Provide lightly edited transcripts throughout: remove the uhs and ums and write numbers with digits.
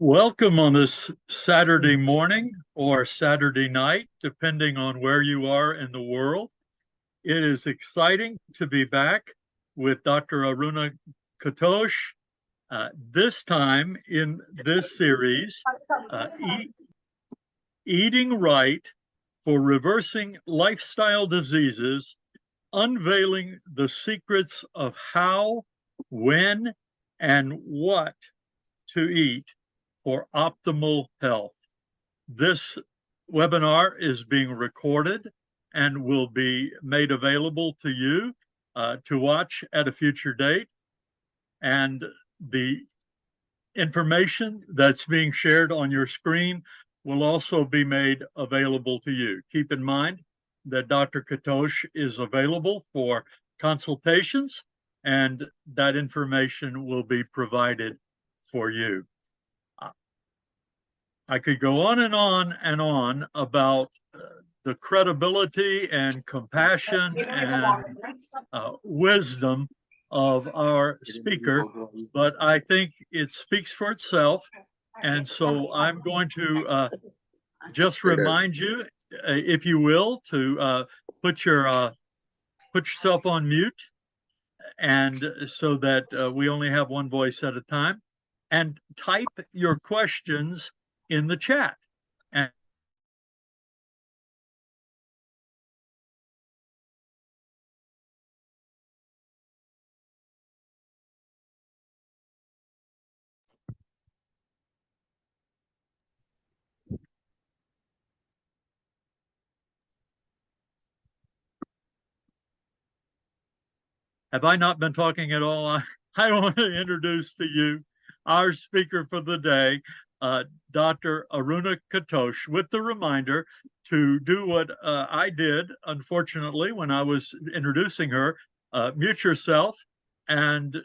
Welcome on this Saturday morning or Saturday night, depending on where you are in the world. It is exciting to be back with Dr. Aruna Katoch. This time in this series, Eating Right for Reversing Lifestyle Diseases, Unveiling the Secrets of How, When, and What to Eat for Optimal Health. This webinar is being recorded and will be made available to you to watch at a future date. And the information that's being shared on your screen will also be made available to you. Keep in mind that Dr. Katoch is available for consultations, and that information will be provided for you. I could go on and on and on about the credibility and compassion and wisdom of our speaker, but I think it speaks for itself. And so I'm going to just remind you, if you will, to put yourself on mute, and so that we only have one voice at a time, and type your questions in the chat. And have I not been talking at all? I want to introduce to you our speaker for the day, Dr. Aruna Katoch, with the reminder to do what I did, unfortunately, when I was introducing her. Mute yourself and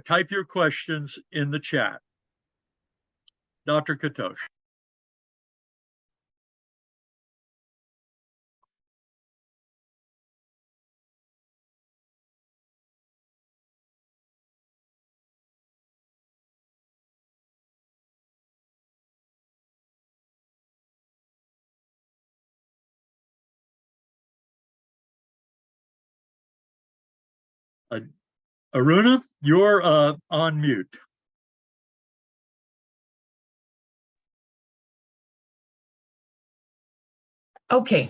type your questions in the chat. Dr. Katoch. Aruna, you're on mute. Okay.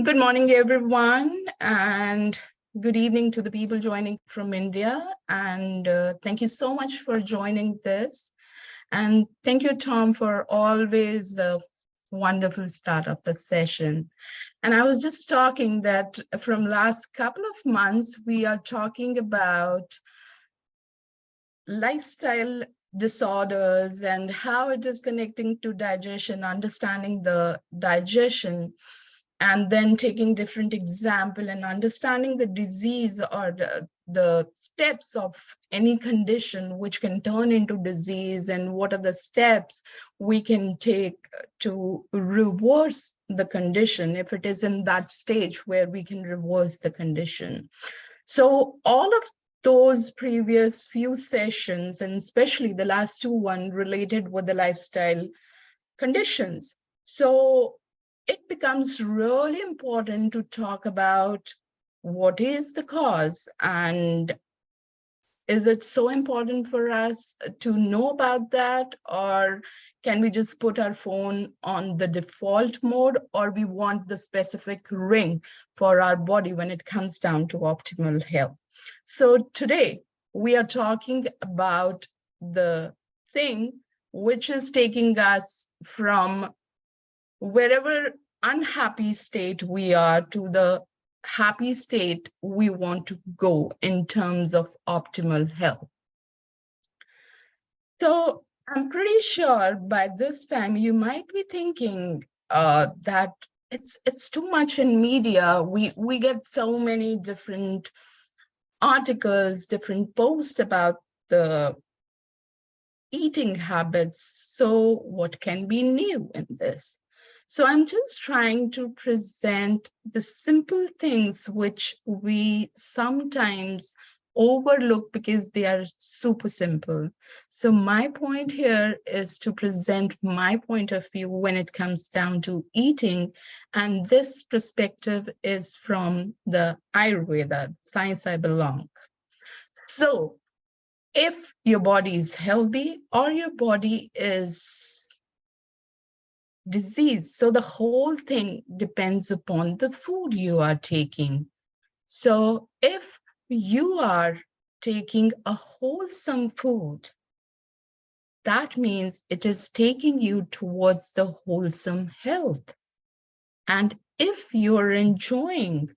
Good morning, everyone, and good evening to the people joining from India. And thank you so much for joining this. And thank you, Tom, for always the wonderful start of the session. And I was just talking that from last couple of months, we are talking about lifestyle disorders and how it is connecting to digestion, understanding the digestion, and then taking different example and understanding the disease or the steps of any condition which can turn into disease, and what are the steps we can take to reverse the condition if it is in that stage where we can reverse the condition. So all of those previous few sessions, and especially the last one, related with the lifestyle conditions. So it becomes really important to talk about what is the cause, and is it so important for us to know about that, or can we just put our phone on the default mode, or we want the specific ring for our body when it comes down to optimal health? So today we are talking about the thing which is taking us from wherever unhappy state we are to the happy state we want to go in terms of optimal health. So I'm pretty sure by this time you might be thinking that it's too much in media. We get so many different articles, different posts about the eating habits. So what can be new in this? So I'm just trying to present the simple things which we sometimes overlook because they are super simple. So my point here is to present my point of view when it comes down to eating. And this perspective is from the Ayurveda, science I belong. So if your body is healthy or your body is diseased, so the whole thing depends upon the food you are taking. So if you are taking a wholesome food, that means it is taking you towards the wholesome health. And if you're enjoying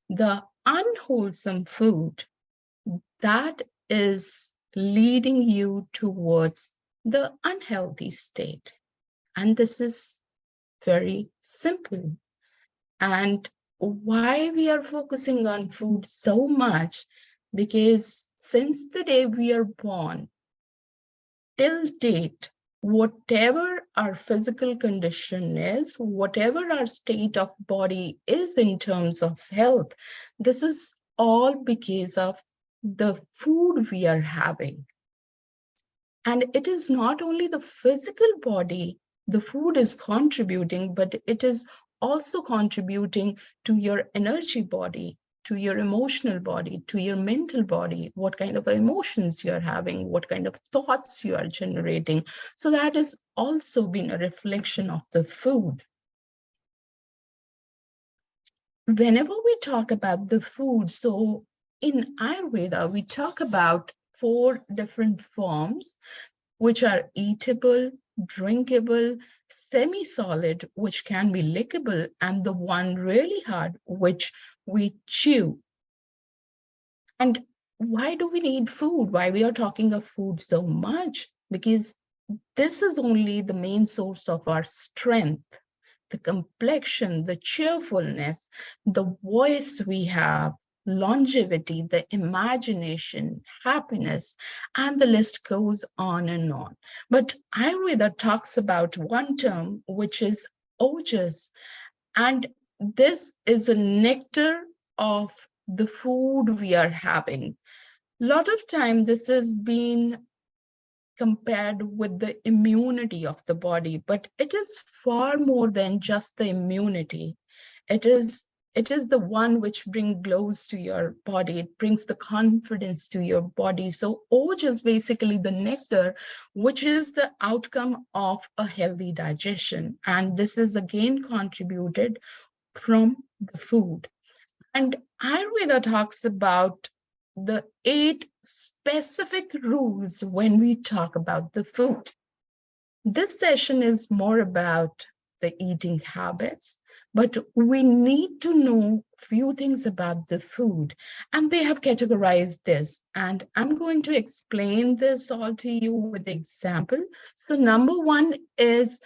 the unwholesome food, that is leading you towards the unhealthy state. And this is very simple. And why we are focusing on food so much? Because since the day we are born till date, whatever our physical condition is, whatever our state of body is in terms of health, this is all because of the food we are having. And it is not only the physical body the food is contributing, but it is also contributing to your energy body, to your emotional body, to your mental body, what kind of emotions you are having, what kind of thoughts you are generating. So that has also been a reflection of the food. Whenever we talk about the food, so in Ayurveda, we talk about 4 different forms, which are eatable, drinkable, semi-solid, which can be lickable, and the one really hard, which we chew. And why do we need food? Why we are talking of food so much? Because this is only the main source of our strength, the complexion, the cheerfulness, the voice we have, longevity, the imagination, happiness, and the list goes on and on. But Ayurveda talks about one term, which is ojas, and this is a nectar of the food we are having. A lot of time this has been compared with the immunity of the body, but it is far more than just the immunity. It is the one which brings glows to your body. It brings the confidence to your body. So OJ is basically the nectar, which is the outcome of a healthy digestion. And this is again contributed from the food. And Ayurveda talks about the 8 specific rules when we talk about the food. This session is more about the eating habits, but we need to know a few things about the food, and they have categorized this. And I'm going to explain this all to you with example. So number 1 is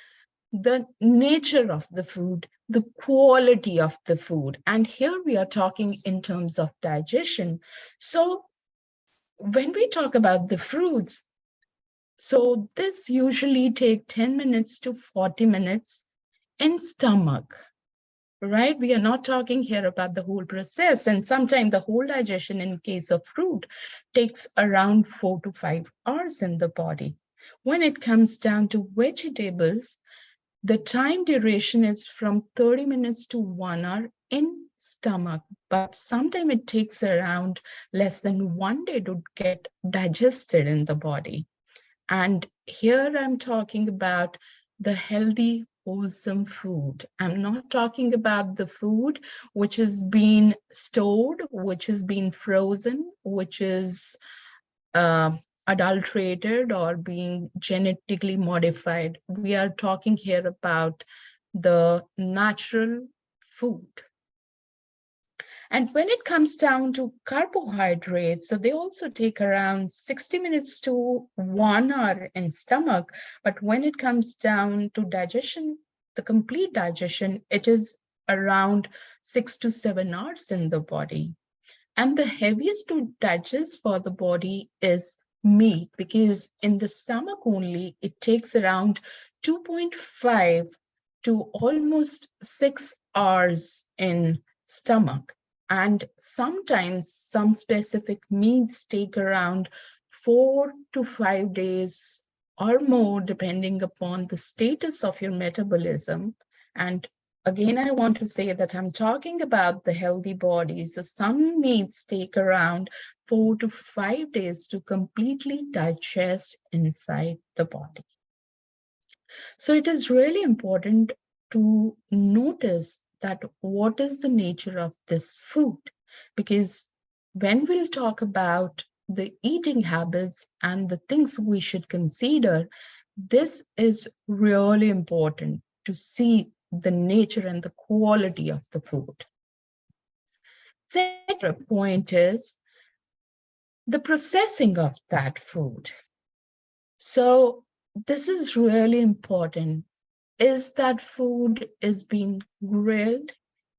the nature of the food, the quality of the food. And here we are talking in terms of digestion. So when we talk about the fruits, so this usually take 10 minutes to 40 minutes in stomach, right? We are not talking here about the whole process. And sometimes the whole digestion in case of fruit takes around 4 to 5 hours in the body. When it comes down to vegetables, the time duration is from 30 minutes to 1 hour in stomach, but sometimes it takes around less than 1 day to get digested in the body. And here I'm talking about the healthy, wholesome food. I'm not talking about the food which is being stored, which is being frozen, which is adulterated or being genetically modified. We are talking here about the natural food. And when it comes down to carbohydrates, so they also take around 60 minutes to 1 hour in stomach. But when it comes down to digestion, the complete digestion, it is around 6 to 7 hours in the body. And the heaviest to digest for the body is meat, because in the stomach only, it takes around 2.5 to almost 6 hours in stomach. And sometimes some specific meals take around 4 to 5 days or more, depending upon the status of your metabolism. And again, I want to say that I'm talking about the healthy body. So some meats take around 4 to 5 days to completely digest inside the body. So it is really important to notice that what is the nature of this food, because when we'll talk about the eating habits and the things we should consider, this is really important to see the nature and the quality of the food. Second point is the processing of that food. So this is really important. Is that food is being grilled,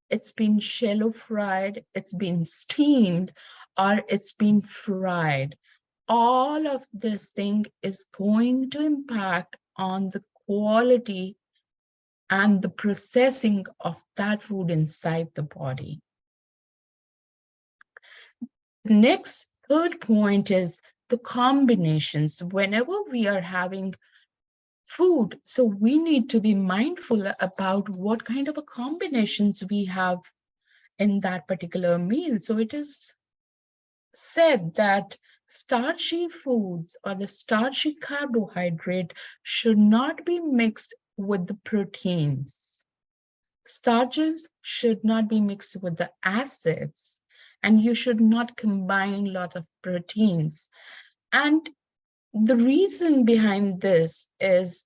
it's been shallow fried, it's been steamed, or it's been fried? All of this thing is going to impact on the quality and the processing of that food inside the body. Next, third point is the combinations. Whenever we are having food, so we need to be mindful about what kind of a combinations we have in that particular meal. So it is said that starchy foods or the starchy carbohydrate should not be mixed with the proteins. Starches should not be mixed with the acids, and you should not combine a lot of proteins. And the reason behind this is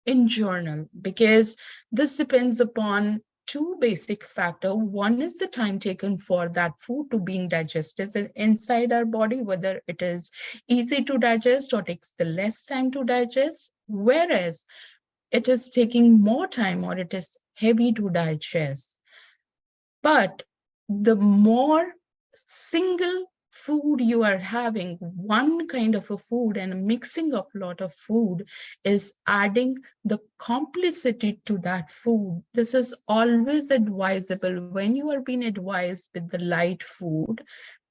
in journal, because this depends upon two basic factors. One is the time taken for that food to being digested inside our body, whether it is easy to digest or takes the less time to digest, whereas it is taking more time or it is heavy to digest. But the more single food you are having, one kind of a food and a mixing of a lot of food is adding the complexity to that food. This is always advisable when you are being advised with the light food.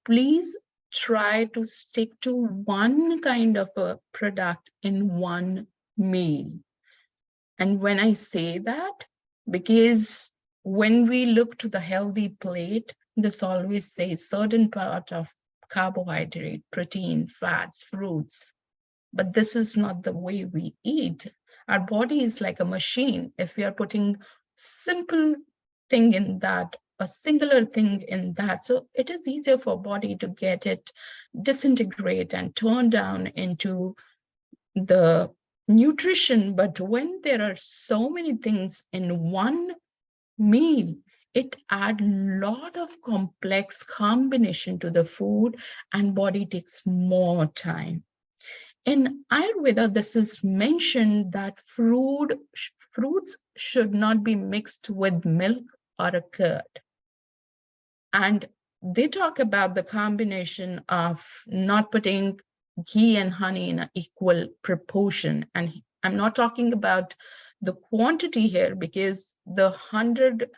Please try to stick to one kind of a product in one meal. And when I say that, because when we look to the healthy plate, this always says certain part of carbohydrate, protein, fats, fruits. But this is not the way we eat. Our body is like a machine. If we are putting simple thing in that, a singular thing in that, so it is easier for body to get it disintegrate and turn down into the nutrition. But when there are so many things in one meal, it adds a lot of complex combination to the food and body takes more time. In Ayurveda, this is mentioned that fruits should not be mixed with milk or a curd. And they talk about the combination of not putting ghee and honey in an equal proportion. And I'm not talking about the quantity here, because the 100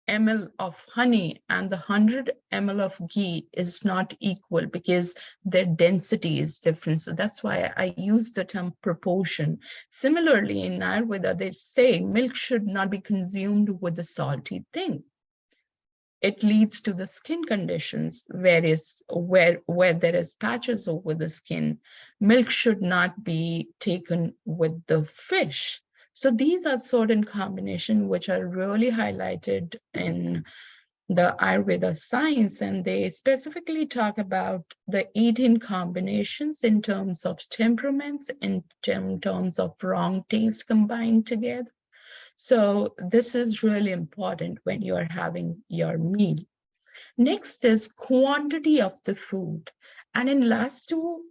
ml of honey and the 100 ml of ghee is not equal, because their density is different. So that's why I use the term proportion. Similarly, in Ayurveda, they say milk should not be consumed with a salty thing. It leads to the skin conditions, where there is patches over the skin. Milk should not be taken with the fish. So these are certain combinations which are really highlighted in the Ayurveda science, and they specifically talk about the eating combinations in terms of temperaments, in terms of wrong taste combined together. So this is really important when you are having your meal. Next is quantity of the food. And in last two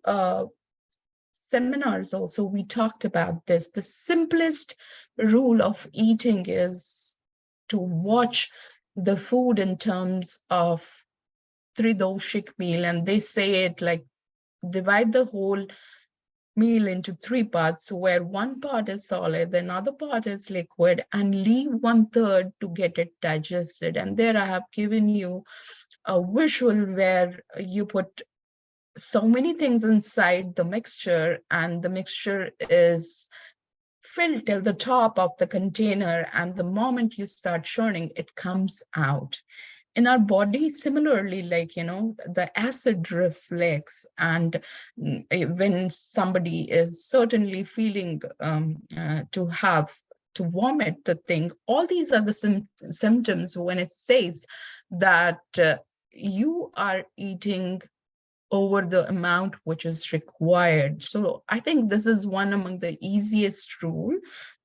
seminars also, we talked about this. The simplest rule of eating is to watch the food in terms of tridoshik meal. And they say it like divide the whole meal into three parts, where one part is solid, the another part is liquid, and leave 1/3 to get it digested. And there I have given you a visual where you put so many things inside the mixture, and the mixture is filled till the top of the container, and the moment you start churning, it comes out. In our body, similarly, like, the acid reflex, and when somebody is certainly feeling to vomit the thing, all these are the symptoms when it says that you are eating over the amount which is required. So I think this is one among the easiest rule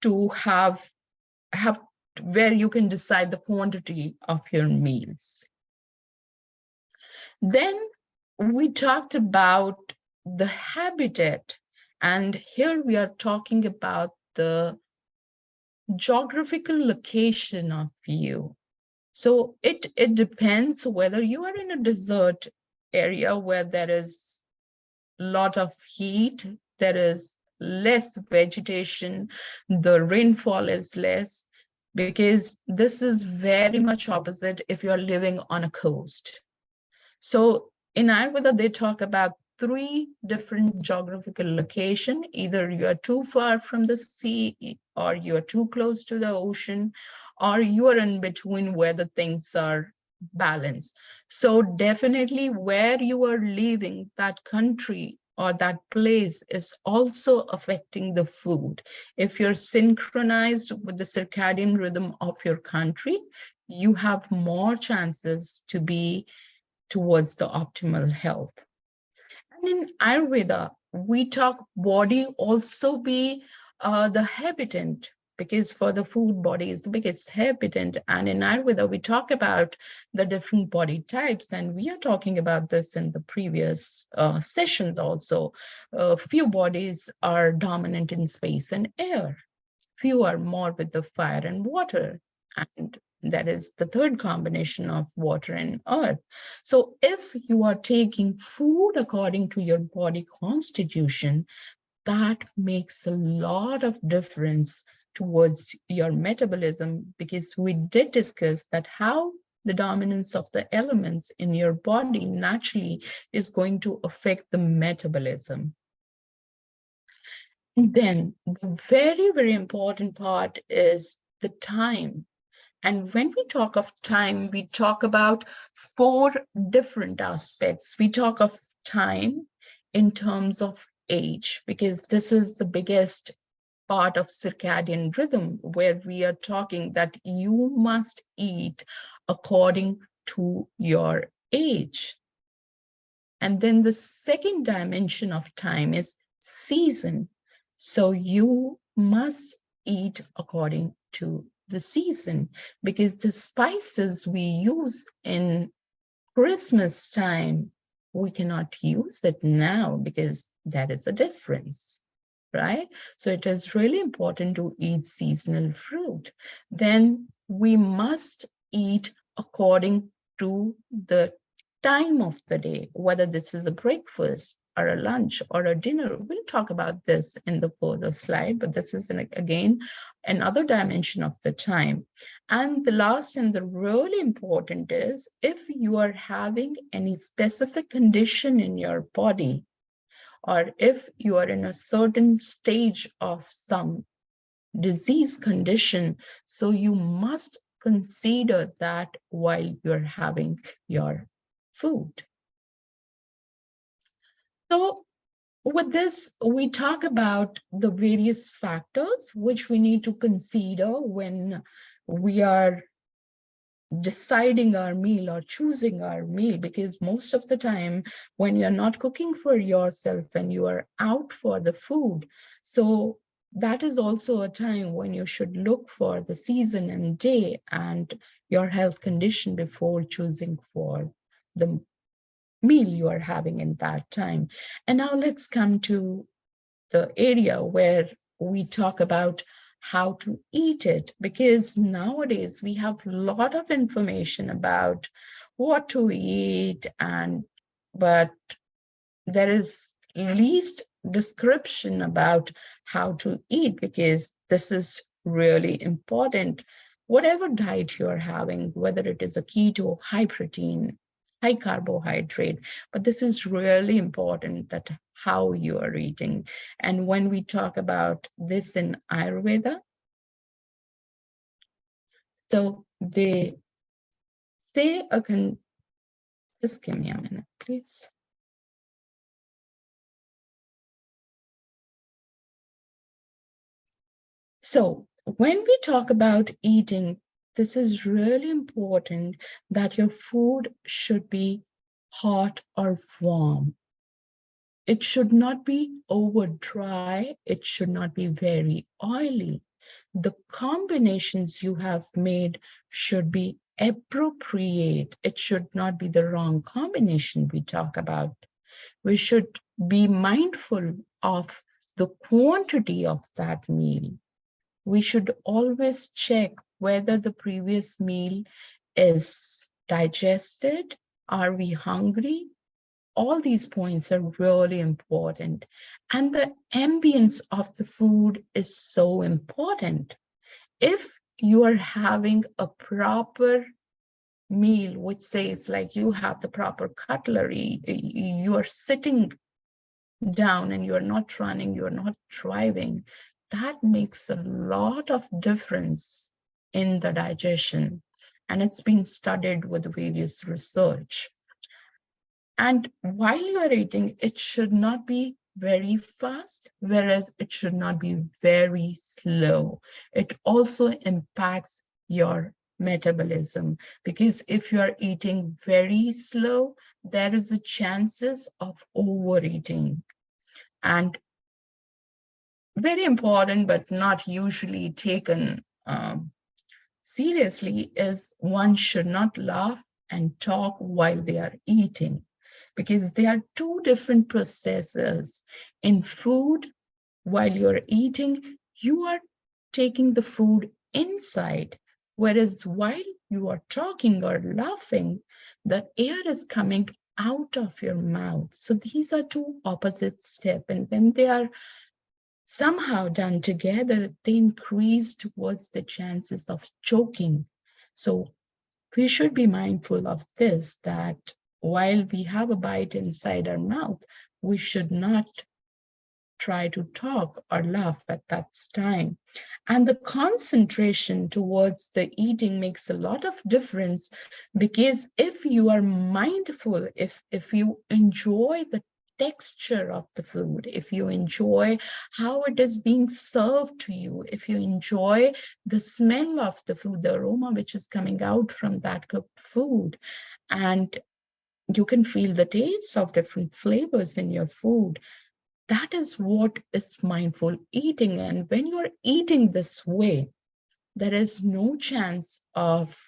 to have where you can decide the quantity of your meals. Then we talked about the habitat, and here we are talking about the geographical location of you. So it depends whether you are in a desert area where there is a lot of heat, there is less vegetation, the rainfall is less, because this is very much opposite if you're living on a coast. So in Ayurveda, they talk about 3 different geographical location. Either you are too far from the sea, or you are too close to the ocean, or you are in between where the things are balanced. So definitely where you are living, that country or that place is also affecting the food. If you're synchronized with the circadian rhythm of your country, you have more chances to be towards the optimal health. And in Ayurveda, we talk body also be the habitant, because for the food, body is the biggest habitant. And in Ayurveda, we talk about the different body types, and we are talking about this in the previous sessions also. Few bodies are dominant in space and air. Few are more with the fire and water. And that is the third combination of water and earth. So if you are taking food according to your body constitution, that makes a lot of difference towards your metabolism, because we did discuss that how the dominance of the elements in your body naturally is going to affect the metabolism. Then the very, very important part is the time. And when we talk of time, we talk about 4 different aspects. We talk of time in terms of age, because this is the biggest part of circadian rhythm, where we are talking that you must eat according to your age. And then the second dimension of time is season. So you must eat according to the season, because the spices we use in Christmas time, we cannot use it now because that is a difference, right? So it is really important to eat seasonal fruit. Then we must eat according to the time of the day, whether this is a breakfast or a lunch or a dinner. We'll talk about this in the further slide, but this is again another dimension of the time. And the last and the really important is, if you are having any specific condition in your body, or if you are in a certain stage of some disease condition, so you must consider that while you're having your food. So with this, we talk about the various factors which we need to consider when we are deciding our meal or choosing our meal, because most of the time when you're not cooking for yourself and you are out for the food, so that is also a time when you should look for the season and day and your health condition before choosing for the meal you are having in that time. And now let's come to the area where we talk about how to eat it, because nowadays we have a lot of information about what to eat, but there is least description about how to eat, because this is really important. Whatever diet you're having, whether it is a keto, high protein, high carbohydrate, but this is really important, that how you are eating. And when we talk about this in Ayurveda, so they say just give me a minute, please. So when we talk about eating, this is really important, that your food should be hot or warm. It should not be over dry. It should not be very oily. The combinations you have made should be appropriate. It should not be the wrong combination we talk about. We should be mindful of the quantity of that meal. We should always check whether the previous meal is digested. Are we hungry? All these points are really important. And the ambience of the food is so important. If you are having a proper meal, which says like you have the proper cutlery, you are sitting down and you're not running, you're not driving, that makes a lot of difference in the digestion. And it's been studied with various research. And while you are eating, it should not be very fast, whereas it should not be very slow. It also impacts your metabolism, because if you are eating very slow, there is a chances of overeating. And very important, but not usually taken seriously, is one should not laugh and talk while they are eating, because there are two different processes in food. While you're eating, you are taking the food inside, whereas while you are talking or laughing, the air is coming out of your mouth. So these are two opposite steps, and when they are somehow done together, they increase towards the chances of choking. So we should be mindful of this, that while we have a bite inside our mouth, we should not try to talk or laugh at that time. And the concentration towards the eating makes a lot of difference, because if you are mindful, if you enjoy the texture of the food, if you enjoy how it is being served to you, if you enjoy the smell of the food, the aroma which is coming out from that cooked food, and you can feel the taste of different flavors in your food, that is what is mindful eating. And when you're eating this way, there is no chance of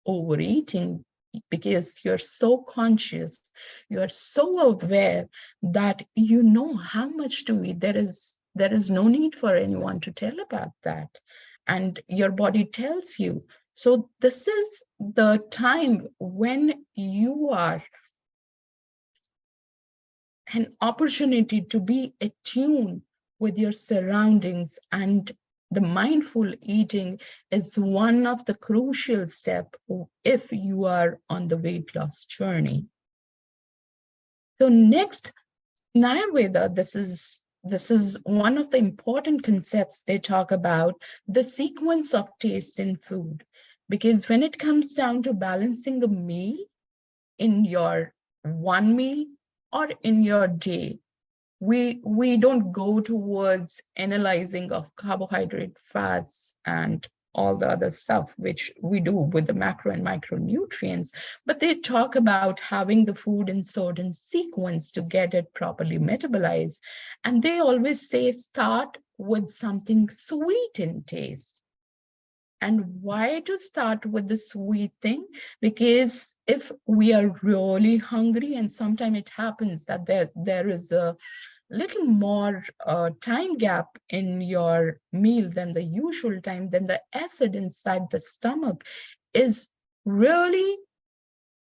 overeating, because you're so conscious, you're so aware that you know how much to eat. There is no need for anyone to tell about that, and your body tells you. So this is the time when you are an opportunity to be attuned with your surroundings, and the mindful eating is one of the crucial steps if you are on the weight loss journey. So next, in Ayurveda, this is one of the important concepts they talk about, the sequence of taste in food, because when it comes down to balancing a meal in your one meal or in your day, we don't go towards analyzing of carbohydrate, fats, and all the other stuff which we do with the macro and micronutrients, but they talk about having the food in certain sequence to get it properly metabolized. And they always say start with something sweet in taste. And why to start with the sweet thing? Because if we are really hungry, and sometimes it happens that there is a little more time gap in your meal than the usual time, then the acid inside the stomach is really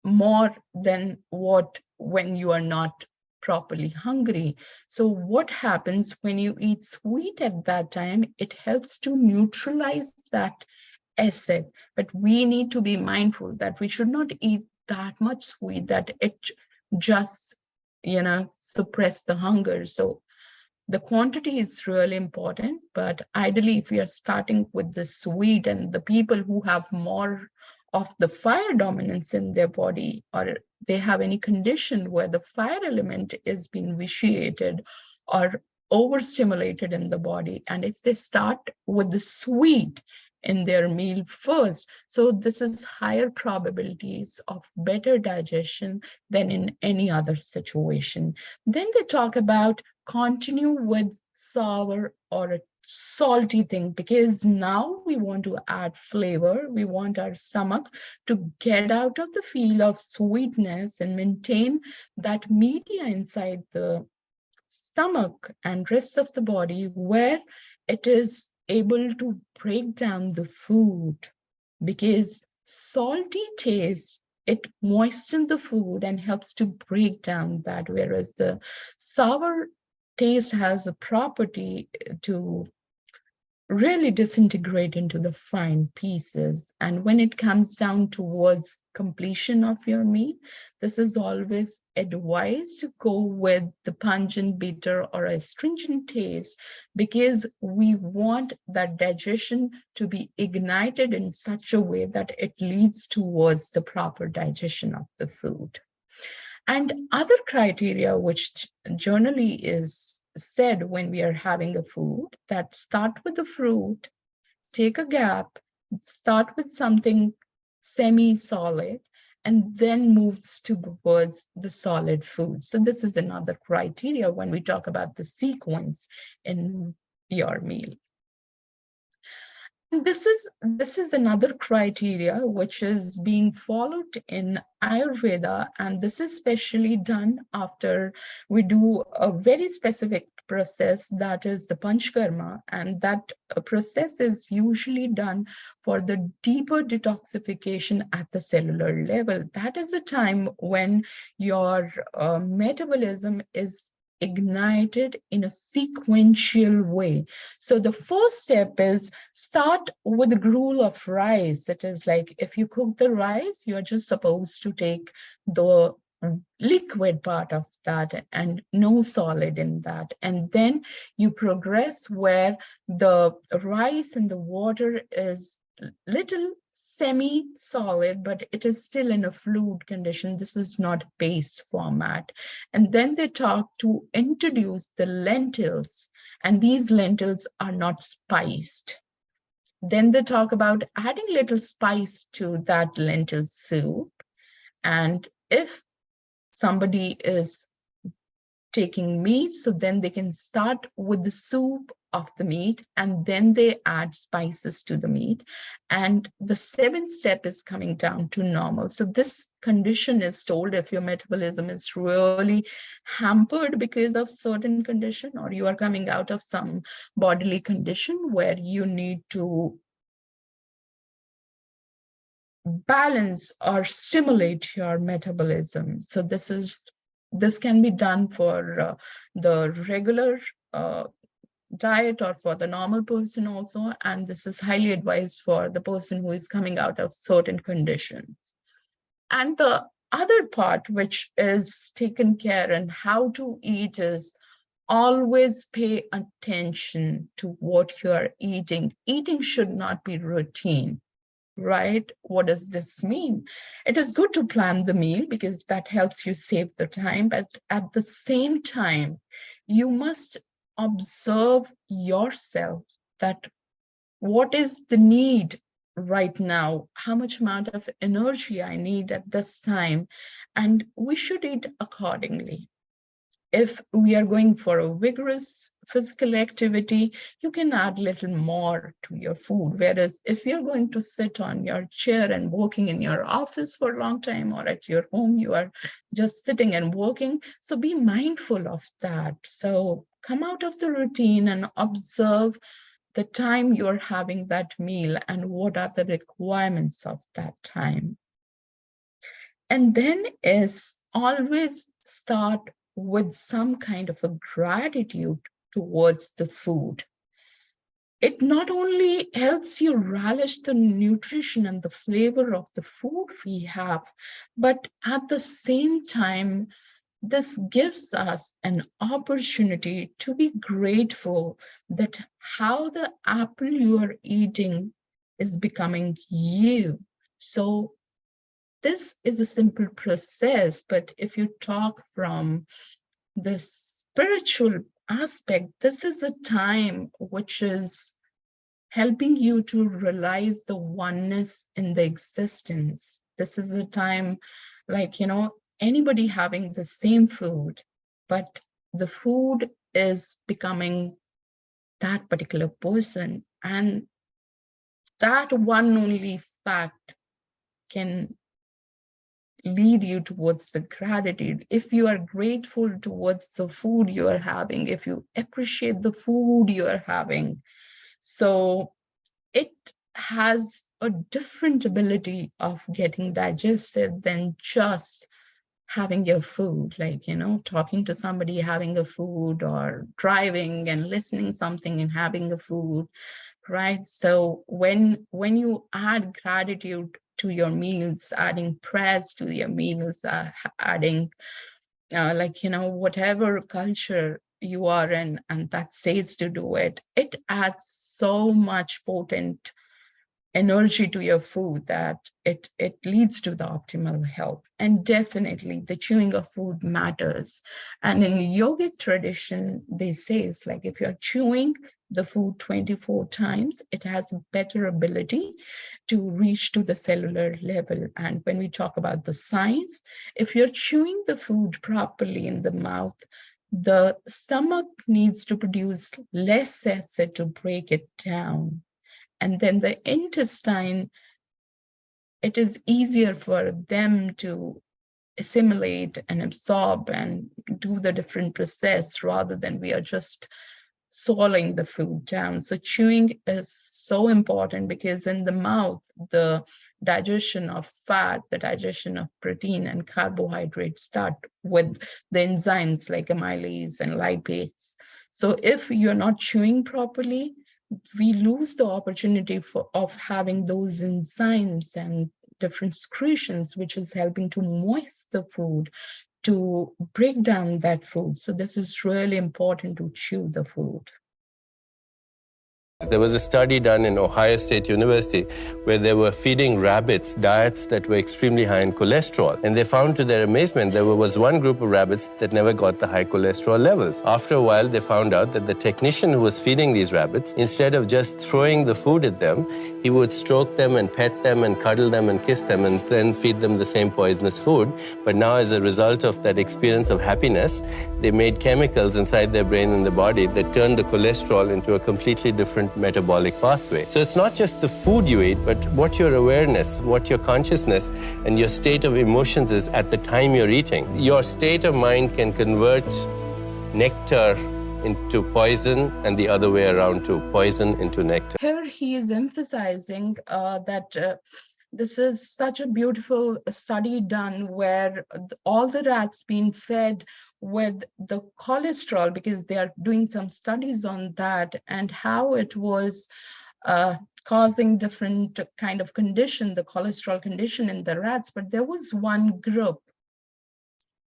more than what when you are not properly hungry. So what happens when you eat sweet at that time? It helps to neutralize that acid. But we need to be mindful that we should not eat that much sweet that it just, suppress the hunger. So the quantity is really important, but ideally, if we are starting with the sweet, and the people who have more of the fire dominance in their body, or they have any condition where the fire element is being vitiated or overstimulated in the body, and if they start with the sweet in their meal first, so this is higher probabilities of better digestion than in any other situation. Then they talk about continue with sour or a salty thing, because now we want to add flavor. We want our stomach to get out of the feel of sweetness and maintain that media inside the stomach and rest of the body where it is able to break down the food, because salty taste, it moistens the food and helps to break down that, whereas the sour taste has a property to really disintegrate into the fine pieces. And when it comes down towards completion of your meal, this is always advised to go with the pungent, bitter, or astringent taste, because we want that digestion to be ignited in such a way that it leads towards the proper digestion of the food. And other criteria which generally is said when we are having a food, that start with the fruit, take a gap, start with something semi-solid, and then moves towards the solid food. So this is another criteria when we talk about the sequence in your meal. This is another criteria which is being followed in Ayurveda, and this is specially done after we do a very specific process, that is the Panchkarma, and that process is usually done for the deeper detoxification at the cellular level. That is the time when your metabolism is ignited in a sequential way. So the first step is start with a gruel of rice. It is like if you cook the rice, you're just supposed to take the liquid part of that and no solid in that. And then you progress where the rice and the water is little semi-solid, but it is still in a fluid condition. This is not paste format. And then they talk to introduce the lentils, and these lentils are not spiced. Then they talk about adding little spice to that lentil soup. And if somebody is taking meat, so then they can start with the soup of the meat, and then they add spices to the meat. And the seventh step is coming down to normal. So this condition is told if your metabolism is really hampered because of certain condition, or you are coming out of some bodily condition where you need to balance or stimulate your metabolism. So this can be done for the regular diet or for the normal person also, and this is highly advised for the person who is coming out of certain conditions. And the other part which is taken care and how to eat is always pay attention to what you are eating. Eating should not be routine. Right? What does this mean? It is good to plan the meal because that helps you save the time, but at the same time, you must observe yourself that what is the need right now, how much amount of energy I need at this time, and we should eat accordingly. If we are going for a vigorous physical activity, you can add a little more to your food. Whereas if you're going to sit on your chair and working in your office for a long time, or at your home, you are just sitting and working. So be mindful of that. So come out of the routine and observe the time you're having that meal and what are the requirements of that time. And then is always start with some kind of a gratitude towards the food. It not only helps you relish the nutrition and the flavor of the food we have, but at the same time, this gives us an opportunity to be grateful that how the apple you are eating is becoming you. So this is a simple process, but if you talk from the spiritual aspect, this is a time which is helping you to realize the oneness in the existence. This is a time like, anybody having the same food, but the food is becoming that particular person. And that one only fact can lead you towards the gratitude. If you are grateful towards the food you are having, if you appreciate the food you are having, so it has a different ability of getting digested than just having your food, like, talking to somebody, having a food, or driving and listening something and having a food, right? So when you add gratitude to your meals, adding prayers to your meals, adding whatever culture you are in, and that says to do it, it adds so much potent energy to your food that it leads to the optimal health. And definitely the chewing of food matters. And in yogic tradition, they say it's like if you're chewing the food 24 times, it has a better ability to reach to the cellular level. And when we talk about the science, if you're chewing the food properly in the mouth, the stomach needs to produce less acid to break it down. And then the intestine, it is easier for them to assimilate and absorb and do the different process rather than we are just swallowing the food down. So chewing is so important because in the mouth, the digestion of fat, the digestion of protein and carbohydrates start with the enzymes like amylase and lipase. So if you're not chewing properly, we lose the opportunity of having those enzymes and different secretions, which is helping to moist the food, to break down that food. So this is really important to chew the food. There was a study done in Ohio State University where they were feeding rabbits diets that were extremely high in cholesterol. And they found to their amazement there was one group of rabbits that never got the high cholesterol levels. After a while, they found out that the technician who was feeding these rabbits, instead of just throwing the food at them, he would stroke them and pet them and cuddle them and kiss them and then feed them the same poisonous food. But now, as a result of that experience of happiness, they made chemicals inside their brain and the body that turned the cholesterol into a completely different metabolic pathway. So it's not just the food you eat, but what your awareness, what your consciousness and your state of emotions is at the time you're eating. Your state of mind can convert nectar into poison and the other way around too, poison into nectar. Here he is emphasizing that this is such a beautiful study done where all the rats being fed with the cholesterol, because they are doing some studies on that and how it was causing different kind of condition, the cholesterol condition in the rats. But there was one group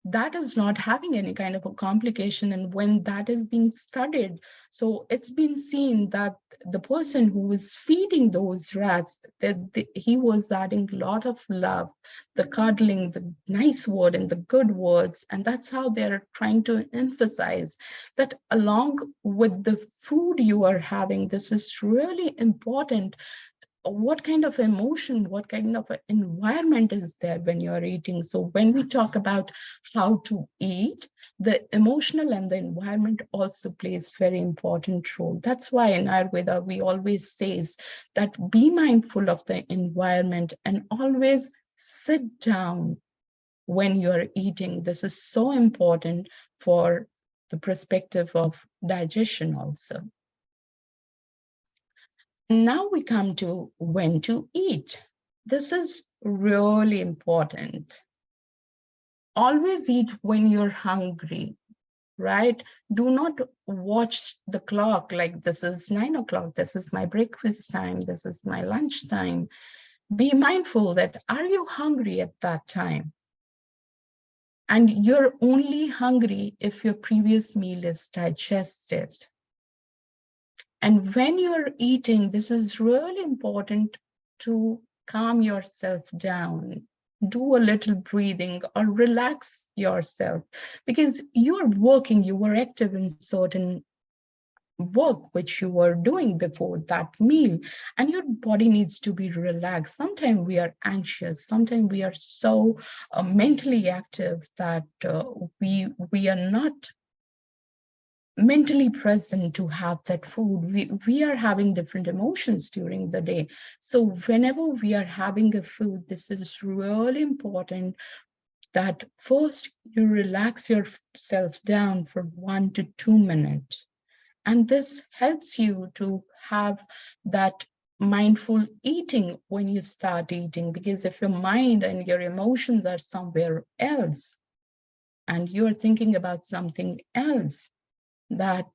that is not having any kind of a complication. And when that is being studied, so it's been seen that the person who was feeding those rats, that he was adding a lot of love, the cuddling, the nice word and the good words. And that's how they're trying to emphasize that along with the food you are having, this is really important. What kind of emotion, what kind of environment is there when you're eating? So when we talk about how to eat, the emotional and the environment also plays very important role. That's why in Ayurveda, we always say that be mindful of the environment and always sit down when you're eating. This is so important for the perspective of digestion also. Now we come to when to eat. This is really important. always eat when you're hungry, right? Do not watch the clock like this is 9 o'clock, this is my breakfast time, this is my lunch time. Be mindful that are you hungry at that time? And you're only hungry if your previous meal is digested. And when you're eating, this is really important to calm yourself down. Do a little breathing or relax yourself, because you're working, you were active in certain work which you were doing before that meal, and your body needs to be relaxed. Sometimes we are anxious, sometimes we are so mentally active that we are not mentally present to have that food. We are having different emotions during the day. So whenever we are having a food, this is really important that first you relax yourself down for 1 to 2 minutes. And this helps you to have that mindful eating when you start eating, because if your mind and your emotions are somewhere else and you're thinking about something else, that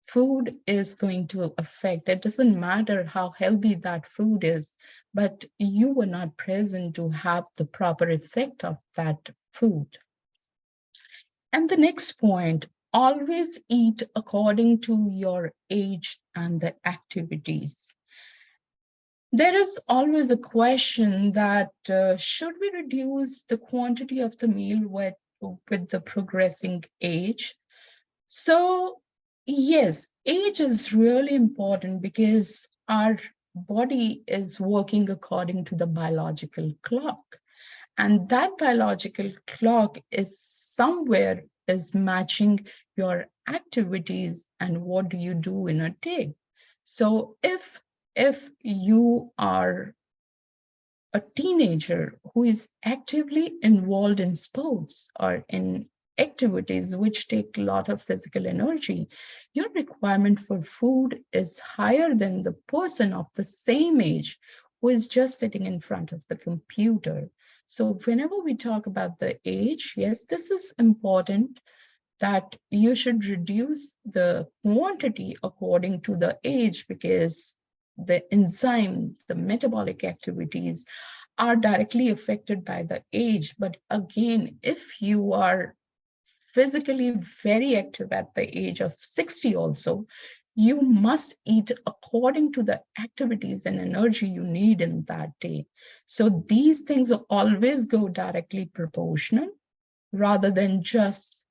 food is going to affect. It doesn't matter how healthy that food is, but you were not present to have the proper effect of that food. And the next point, always eat according to your age and the activities. There is always a question that should we reduce the quantity of the meal with the progressing age? So yes, age is really important because our body is working according to the biological clock. And that biological clock is somewhere is matching your activities and what do you do in a day. So if you are a teenager who is actively involved in sports or in activities which take a lot of physical energy, your requirement for food is higher than the person of the same age who is just sitting in front of the computer. So whenever we talk about the age, yes, this is important that you should reduce the quantity according to the age, because the enzyme, the metabolic activities are directly affected by the age. But again, if you are physically very active at the age of 60 also, you must eat according to the activities and energy you need in that day. So these things always go directly proportional rather than just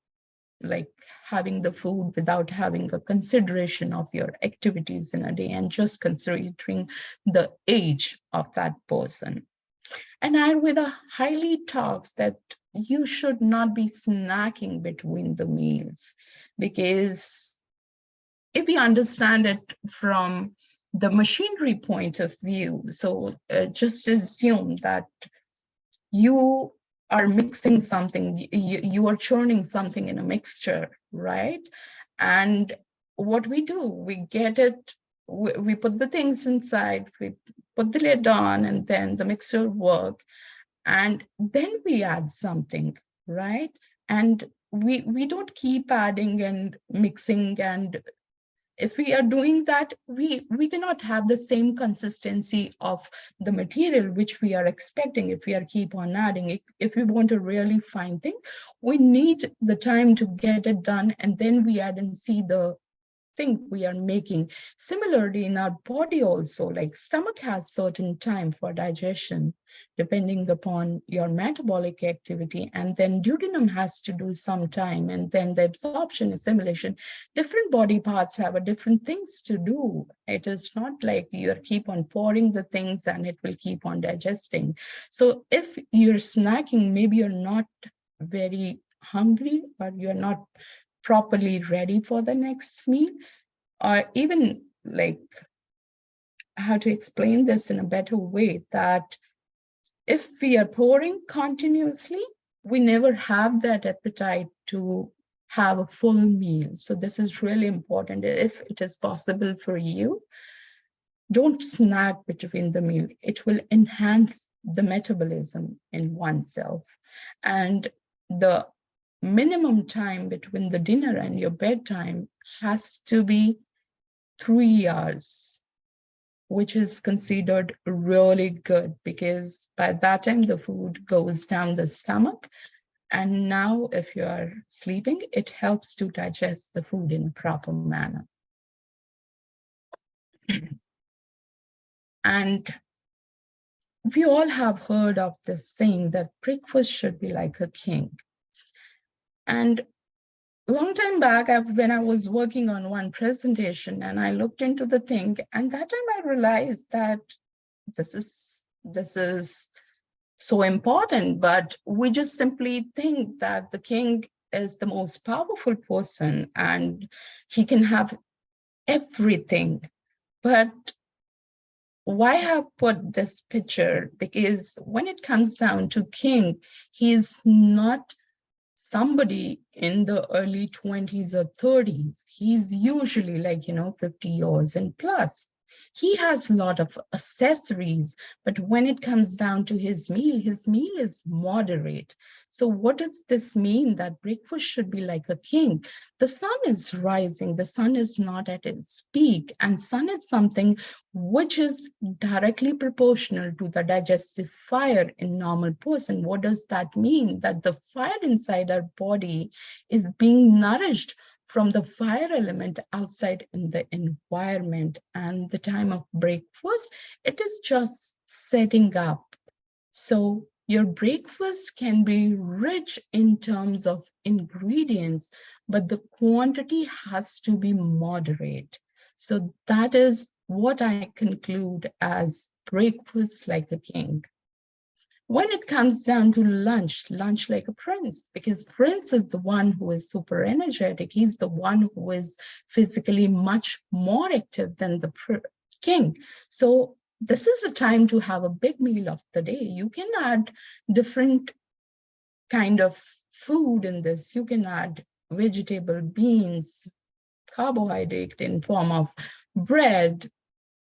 like having the food without having a consideration of your activities in a day and just considering the age of that person. And Ayurveda highly talks that you should not be snacking between the meals, because if we understand it from the machinery point of view, so just assume that you are mixing something, you are churning something in a mixture, right? And what we do, we get it, we put the things inside, we put the lid on, and then the mixer work, and then we add something, right? And we don't keep adding and mixing, and if we are doing that, we cannot have the same consistency of the material which we are expecting if we are keep on adding. If we want a really fine thing, we need the time to get it done, and then we add and see the thing we are making. Similarly, in our body also, like stomach has certain time for digestion, depending upon your metabolic activity, and then duodenum has to do some time, and then the absorption, assimilation. Different body parts have a different things to do. It is not like you keep on pouring the things and it will keep on digesting. So if you're snacking, maybe you're not very hungry or you're not properly ready for the next meal, or even like how to explain this in a better way, that if we are pouring continuously, we never have that appetite to have a full meal. So this is really important. If it is possible for you, don't snack between the meal. It will enhance the metabolism in oneself. And the minimum time between the dinner and your bedtime has to be 3 hours, which is considered really good because by that time the food goes down the stomach. And now if you are sleeping, it helps to digest the food in a proper manner. And we all have heard of this saying that breakfast should be like a king. And a long time back, when I was working on one presentation and I looked into the thing, and that time I realized that this is so important, but we just simply think that the king is the most powerful person and he can have everything. But why have put this picture? Because when it comes down to king, he's not somebody in the early 20s or 30s. He's usually like, 50 years and plus. He has a lot of accessories, but when it comes down to his meal is moderate. So what does this mean? That breakfast should be like a king. The sun is rising, the sun is not at its peak, and sun is something which is directly proportional to the digestive fire in normal person. What does that mean? That the fire inside our body is being nourished from the fire element outside in the environment. And the time of breakfast, it is just setting up. So your breakfast can be rich in terms of ingredients, but the quantity has to be moderate. So that is what I conclude as breakfast like a king. When it comes down to lunch like a prince, because prince is the one who is super energetic. He's the one who is physically much more active than the king. So this is the time to have a big meal of the day. You can add different kind of food in this. You can add vegetable, beans, carbohydrate in form of bread,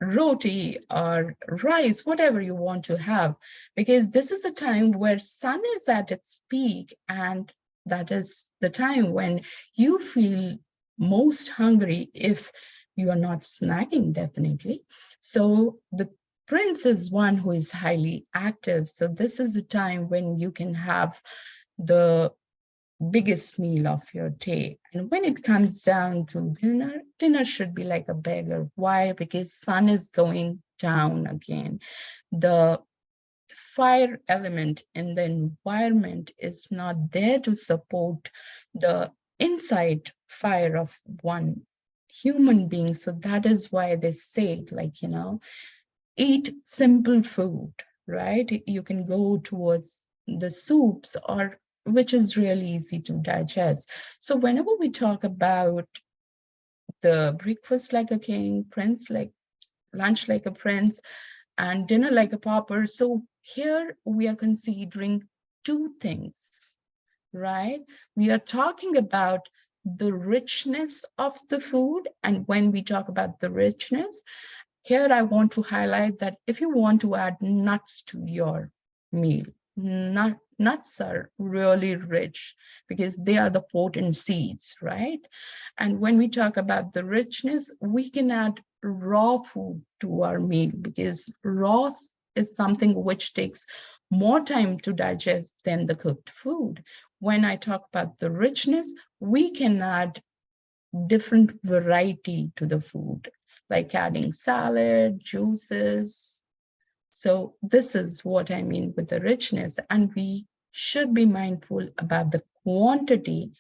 roti or rice, whatever you want to have, because this is a time where sun is at its peak, and that is the time when you feel most hungry if you are not snacking, definitely. So the prince is one who is highly active. So this is a time when you can have the biggest meal of your day. And when it comes down to dinner should be like a beggar. Why? Because sun is going down again. The fire element in the environment is not there to support the inside fire of one human being. So that is why they say, like, eat simple food, right? You can go towards the soups, or which is really easy to digest. So whenever we talk about the breakfast like a king, prince like lunch like a prince, and dinner like a pauper, so here we are considering two things, right? We are talking about the richness of the food. And when we talk about the richness, here I want to highlight that if you want to add nuts to your meal, nuts are really rich because they are the potent seeds, right? And when we talk about the richness, we can add raw food to our meal because raw is something which takes more time to digest than the cooked food. When I talk about the richness, we can add different variety to the food, like adding salad, juices. So this is what I mean with the richness. And we should be mindful about the quantity.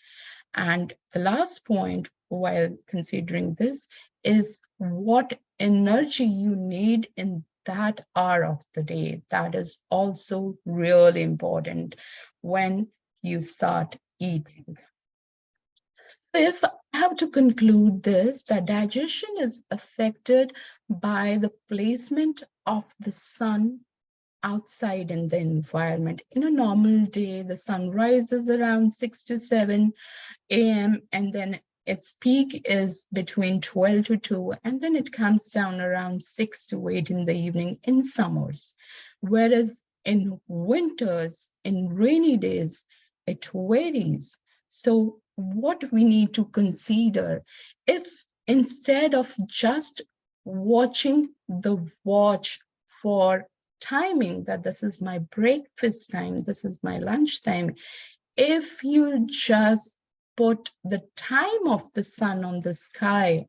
And the last point while considering this is what energy you need in that hour of the day. That is also really important when you start eating. If I have to conclude this, that digestion is affected by the placement of the sun outside in the environment. In a normal day, the sun rises around 6 to 7 a.m. and then its peak is between 12 to 2, and then it comes down around 6 to 8 in the evening in summers. Whereas in winters, in rainy days, it varies. So what we need to consider, if instead of just watching the watch for timing, that this is my breakfast time, this is my lunch time, if you just put the time of the sun on the sky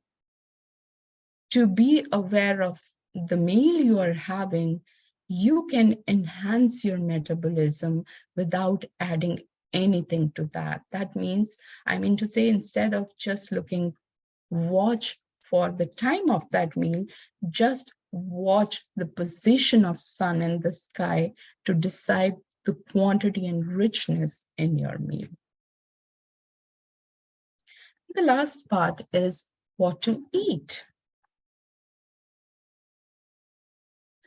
to be aware of the meal you are having, you can enhance your metabolism without adding anything to that. That means, I mean to say, instead of just watch for the time of that meal, just watch the position of sun in the sky to decide the quantity and richness in your meal. The last part is what to eat.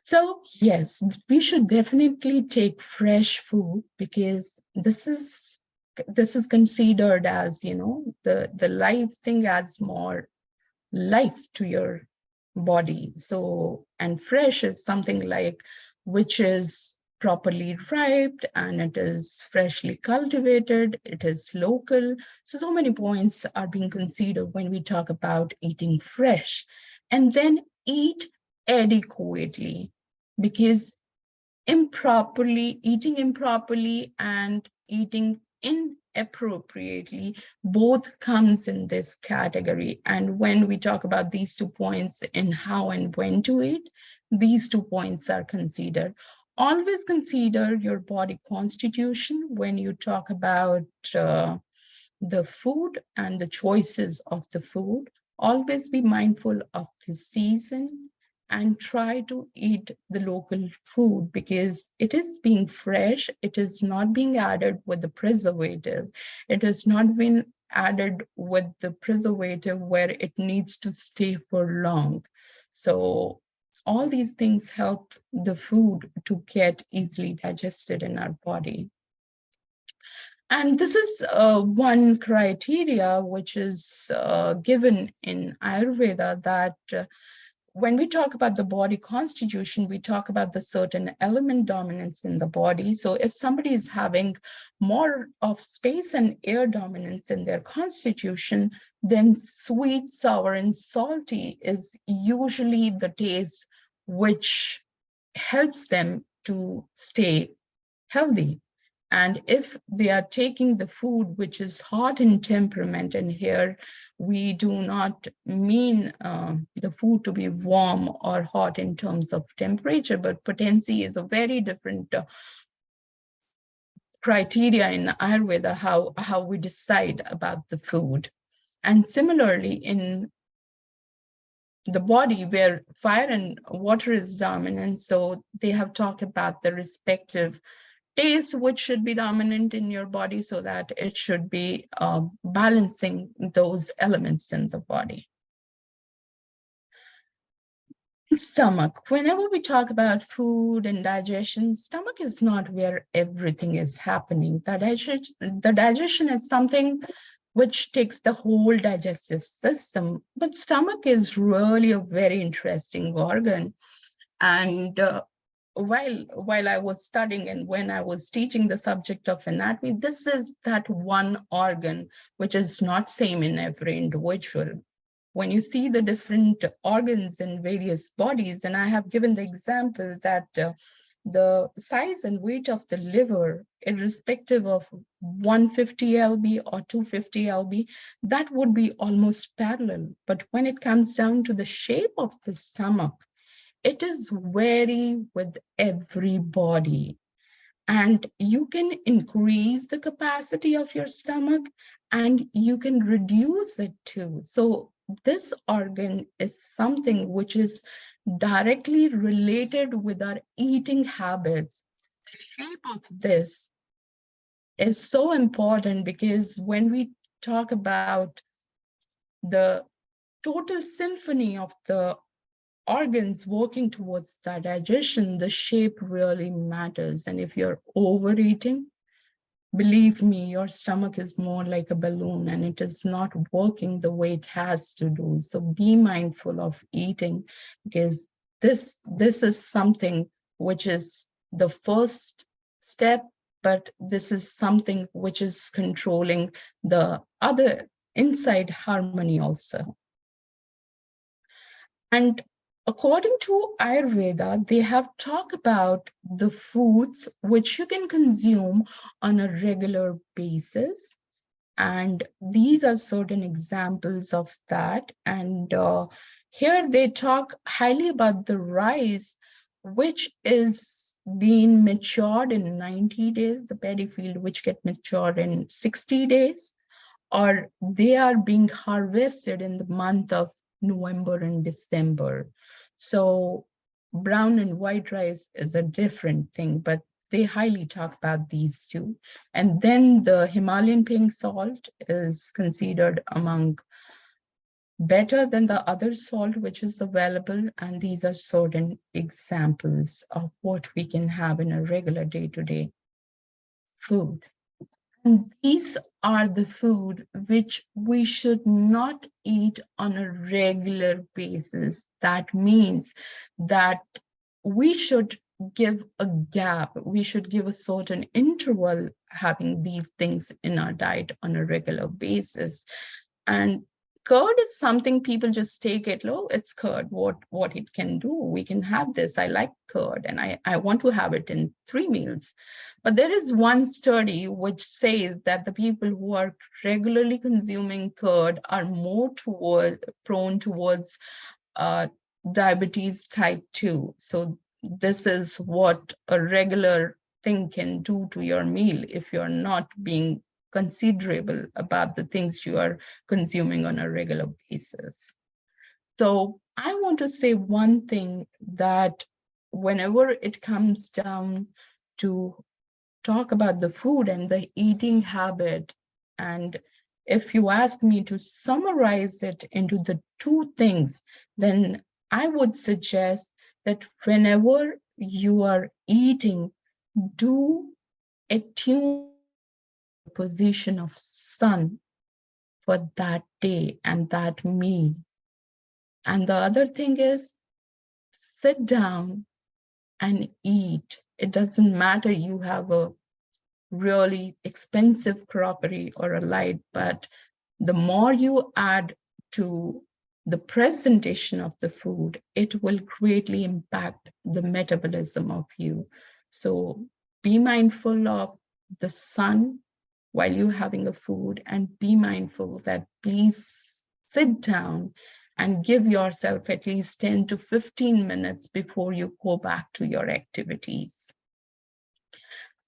So yes, we should definitely take fresh food, because this is considered as, you know, the life thing adds more life to your body. So, and fresh is something like which is properly ripe and it is freshly cultivated, it is local. So many points are being considered when we talk about eating fresh. And then eat adequately, because eating improperly and eating inappropriately both comes in this category. And when we talk about these 2 points in how and when to eat, these 2 points are considered. Always consider your body constitution when you talk about the food and the choices of the food. Always be mindful of the season and try to eat the local food, because it is being fresh, it is not being added with the preservative, it has not been added with the preservative where it needs to stay for long. So all these things help the food to get easily digested in our body. And this is one criteria which is given in Ayurveda, that when we talk about the body constitution, we talk about the certain element dominance in the body. So if somebody is having more of space and air dominance in their constitution, then sweet, sour, and salty is usually the taste which helps them to stay healthy. And if they are taking the food which is hot in temperament, and here we do not mean the food to be warm or hot in terms of temperature, but potency is a very different criteria in Ayurveda, how we decide about the food. And similarly, in the body where fire and water is dominant, so they have talked about the respective taste which should be dominant in your body, so that it should be balancing those elements in the body. Stomach. Whenever we talk about food and digestion, stomach is not where everything is happening. The digestion is something which takes the whole digestive system, but stomach is really a very interesting organ. And while I was studying and when I was teaching the subject of anatomy, this is that one organ which is not same in every individual. When you see the different organs in various bodies, and I have given the example that the size and weight of the liver, irrespective of 150 lb or 250 lb, that would be almost parallel. But when it comes down to the shape of the stomach, it is vary with everybody. And you can increase the capacity of your stomach and you can reduce it too. So this organ is something which is directly related with our eating habits. The shape of this is so important, because when we talk about the total symphony of the organs working towards that digestion, the shape really matters. And if you're overeating, believe me, your stomach is more like a balloon and it is not working the way it has to do. So be mindful of eating, because this is something which is the first step but this is something which is controlling the other inside harmony also. And according to Ayurveda, they have talked about the foods which you can consume on a regular basis. And these are certain examples of that. And here they talk highly about the rice, which is being matured in 90 days, the paddy field, which get matured in 60 days, or they are being harvested in the month of November and December. So brown and white rice is a different thing, but they highly talk about these two. And then the Himalayan pink salt is considered among better than the other salt which is available. And these are certain examples of what we can have in a regular day-to-day food. And these are the food which we should not eat on a regular basis. That means that we should give a gap. We should give a certain interval having these things in our diet on a regular basis. And curd is something people just take it, oh, it's curd, what it can do. We can have this. I like curd and I want to have it in 3 meals. But there is one study which says that the people who are regularly consuming curd are more prone towards diabetes type 2. So this is what a regular thing can do to your meal if you're not being considerable about the things you are consuming on a regular basis. So I want to say one thing, that whenever it comes down to talk about the food and the eating habit, and if you ask me to summarize it into the 2 things, then I would suggest that whenever you are eating, do attune the position of sun for that day and that meal. And the other thing is, sit down and eat. It doesn't matter you have a really expensive crockery or a light, but the more you add to the presentation of the food, it will greatly impact the metabolism of you. So be mindful of the sun while you're having a food, and be mindful that please sit down and give yourself at least 10 to 15 minutes before you go back to your activities.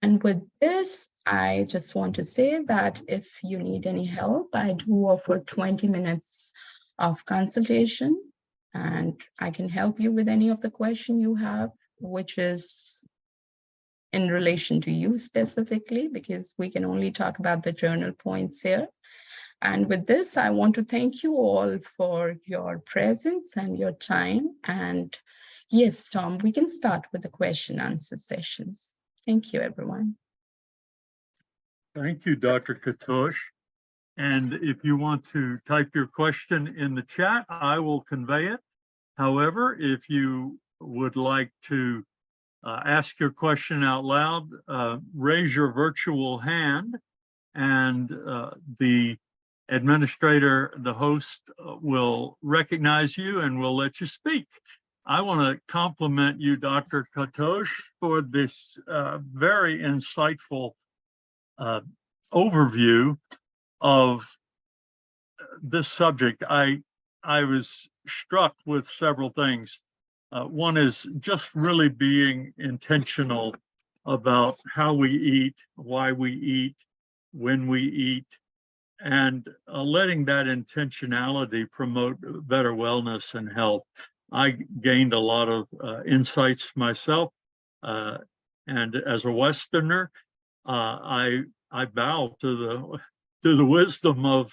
And with this, I just want to say that if you need any help, I do offer 20 minutes of consultation, and I can help you with any of the question you have, which is in relation to you specifically, because we can only talk about the journal points here. And with this, I want to thank you all for your presence and your time. And yes, Tom, we can start with the question answer sessions. Thank you, everyone. Thank you, Dr. Katoch. And if you want to type your question in the chat, I will convey it. However, if you would like to ask your question out loud, raise your virtual hand, and the administrator, the host, will recognize you and will let you speak. I want to compliment you, Dr. Katoch, for this very insightful overview of this subject. I was struck with several things. One is just really being intentional about how we eat, why we eat, when we eat, and letting that intentionality promote better wellness and health. I gained a lot of insights myself, and as a Westerner, I bow to the wisdom of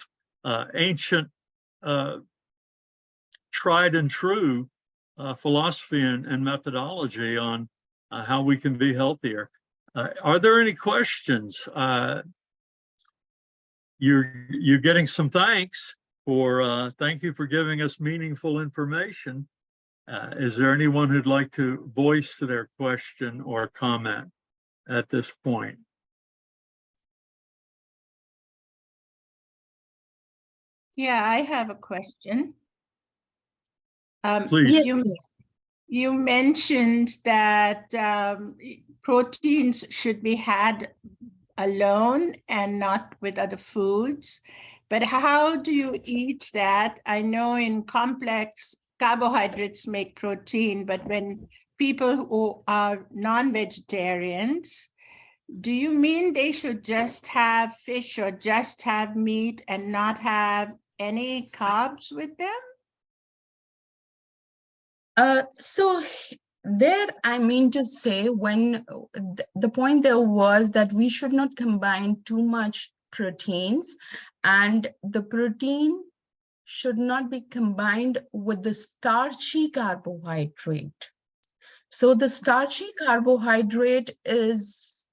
ancient, tried and true philosophy and methodology on how we can be healthier. Are there any questions? You're getting some thanks for thank you for giving us meaningful information. Is there anyone who'd like to voice their question or comment at this point? Yeah, I have a question. Please. Yes, You, please. you mentioned that proteins should be had alone and not with other foods. But how do you eat that? I know in complex carbohydrates make protein, but when people who are non-vegetarians, do you mean they should just have fish or just have meat and not have any carbs with them? So there, I mean to say, when the point there was that we should not combine too much proteins, and the protein should not be combined with the starchy carbohydrate. So the starchy carbohydrate is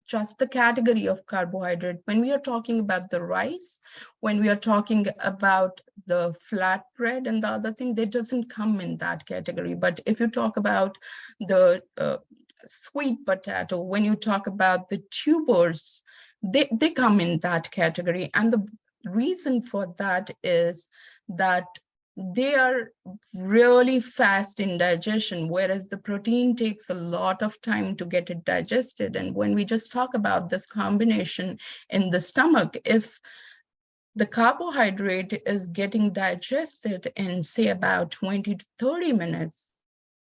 just the category of carbohydrate. When we are talking about the rice, when we are talking about the flatbread and the other thing, they doesn't come in that category. But if you talk about the sweet potato, when you talk about the tubers, they come in that category. And the reason for that is that they are really fast in digestion, whereas the protein takes a lot of time to get it digested. And when we just talk about this combination in the stomach, if the carbohydrate is getting digested in, say, about 20 to 30 minutes,